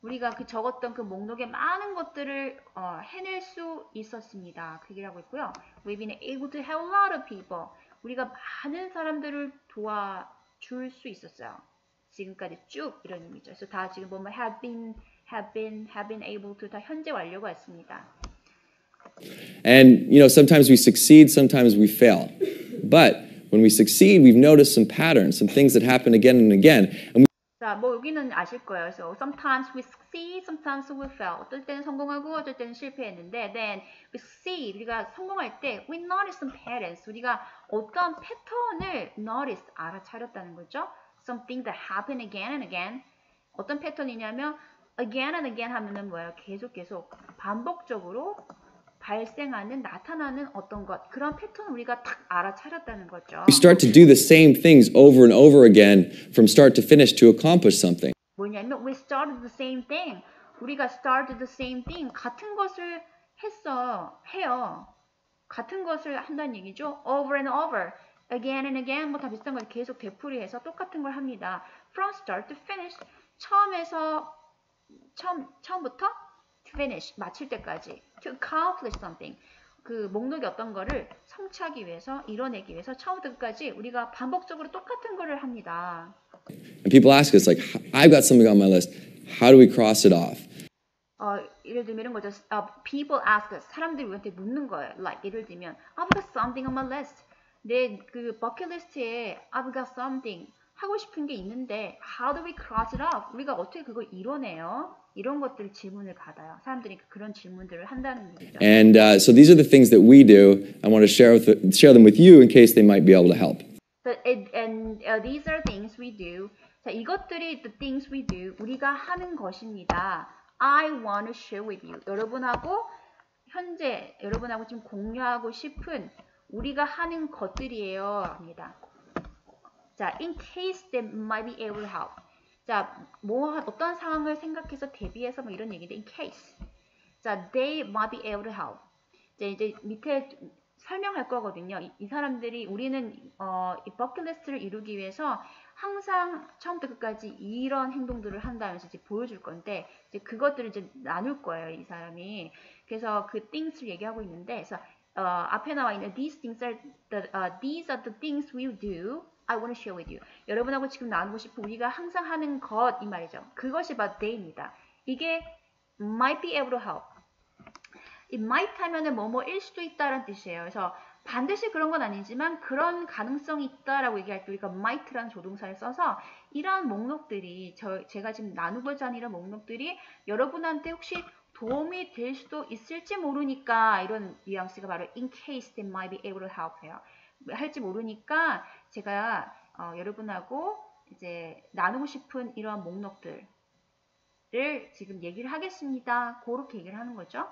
우리가 그 적었던 그 목록에 많은 것들을 해낼 수 있었습니다. 그 얘기를 하고 있고요. We've been able to help a lot of people. 우리가 많은 사람들을 도와줄 수 있었어요. 지금까지 쭉 이런 의미죠. 그래서 다 지금 보면 have been able to 다 현재 완료가 있습니다. And, sometimes we succeed, sometimes we fail. But when we succeed, we've noticed some patterns, some things that happen again and again. And 자, 뭐 여기는 아실 거예요. So sometimes we succeed, sometimes we fail. 어떨 때는 성공하고 어떨 때는 실패했는데, then we succeed. 우리가 성공할 때 we notice some patterns. 우리가 어떤 패턴을 notice 알아차렸다는 거죠. Something that happen again and again. 어떤 패턴이냐면 again and again 하면은 뭐예요? 계속 반복적으로 발생하는 나타나는 어떤 것 그런 패턴 우리가 딱 알아차렸다는 거죠. we start to do the same things over and over again from start to finish to accomplish something. 뭐냐면 we started the same thing. 우리가 started the same thing. 같은 것을 해요. 같은 것을 한다는 얘기죠. Over and over. Again and again 뭐 다 비슷한 걸 계속 되풀이해서 똑같은 걸 합니다. From start to finish. 처음부터 finish 마칠 때까지 to accomplish something 그 목록이 어떤 거를 성취하기 위해서 이뤄내기 위해서 처음부터 끝까지 우리가 반복적으로 똑같은 거를 합니다. And people ask us like, I've got something on my list. How do we cross it off? 예를 들면 이런 거죠. People ask us 사람들이 우리한테 묻는 거예요. Like 예를 들면 I've got something on my list. 내 그 버킷리스트에 I've got something 하고 싶은 게 있는데 how do we cross it off? 우리가 어떻게 그걸 이뤄내요? 이런 것들 질문을 받아요. 사람들이 그런 질문들을 한다는 얘기죠. And so these are the things that we do. I want to share them with you in case they might be able to help. These are things we do. 자, 이것들이 the things we do. 우리가 하는 것입니다. I want to share with you. 여러분하고 지금 공유하고 싶은 우리가 하는 것들이에요 합니다. 자, in case they might be able to help. 자, 뭐 어떤 상황을 생각해서 대비해서 뭐 이런 얘기인데 in case. 자, they might be able to help. 이제 밑에 설명할 거거든요. 이 사람들이 우리는 이 버킷리스트를 이루기 위해서 항상 처음부터 끝까지 이런 행동들을 한다면서 이제 보여줄 건데 이제 그것들을 이제 나눌 거예요, 이 사람이. 그래서 그 things를 얘기하고 있는데, 그래서 앞에 나와 있는 these are the things we do. I want to share with you. 여러분하고 지금 나누고 싶은 우리가 항상 하는 것 이 말이죠. 그것이 바로 they입니다. 이게 might be able to help. 이 might 하면은 뭐뭐일 수도 있다라는 뜻이에요. 그래서 반드시 그런 건 아니지만 그런 가능성이 있다라고 얘기할 때 우리가 might라는 조동사를 써서 이러한 목록들이 제가 지금 나누고자 하는 이런 목록들이 여러분한테 혹시 도움이 될 수도 있을지 모르니까 이런 뉘앙스가 바로 in case they might be able to help 해요. 할지 모르니까 제가 여러분하고 이제 나누고 싶은 이러한 목록들을 지금 얘기를 하겠습니다. 그렇게 얘기를 하는 거죠.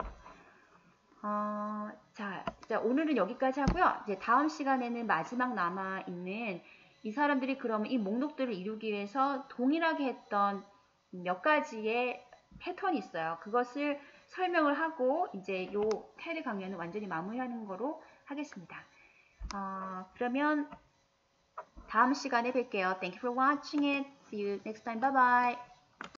자, 오늘은 여기까지 하고요. 이제 다음 시간에는 마지막 남아있는 이 사람들이 그러면 이 목록들을 이루기 위해서 동일하게 했던 몇 가지의 패턴이 있어요. 그것을 설명을 하고 이제 요 테리 강연을 완전히 마무리하는 거로 하겠습니다. 그러면 다음 시간에 뵐게요. Thank you for watching it. See you next time. Bye bye.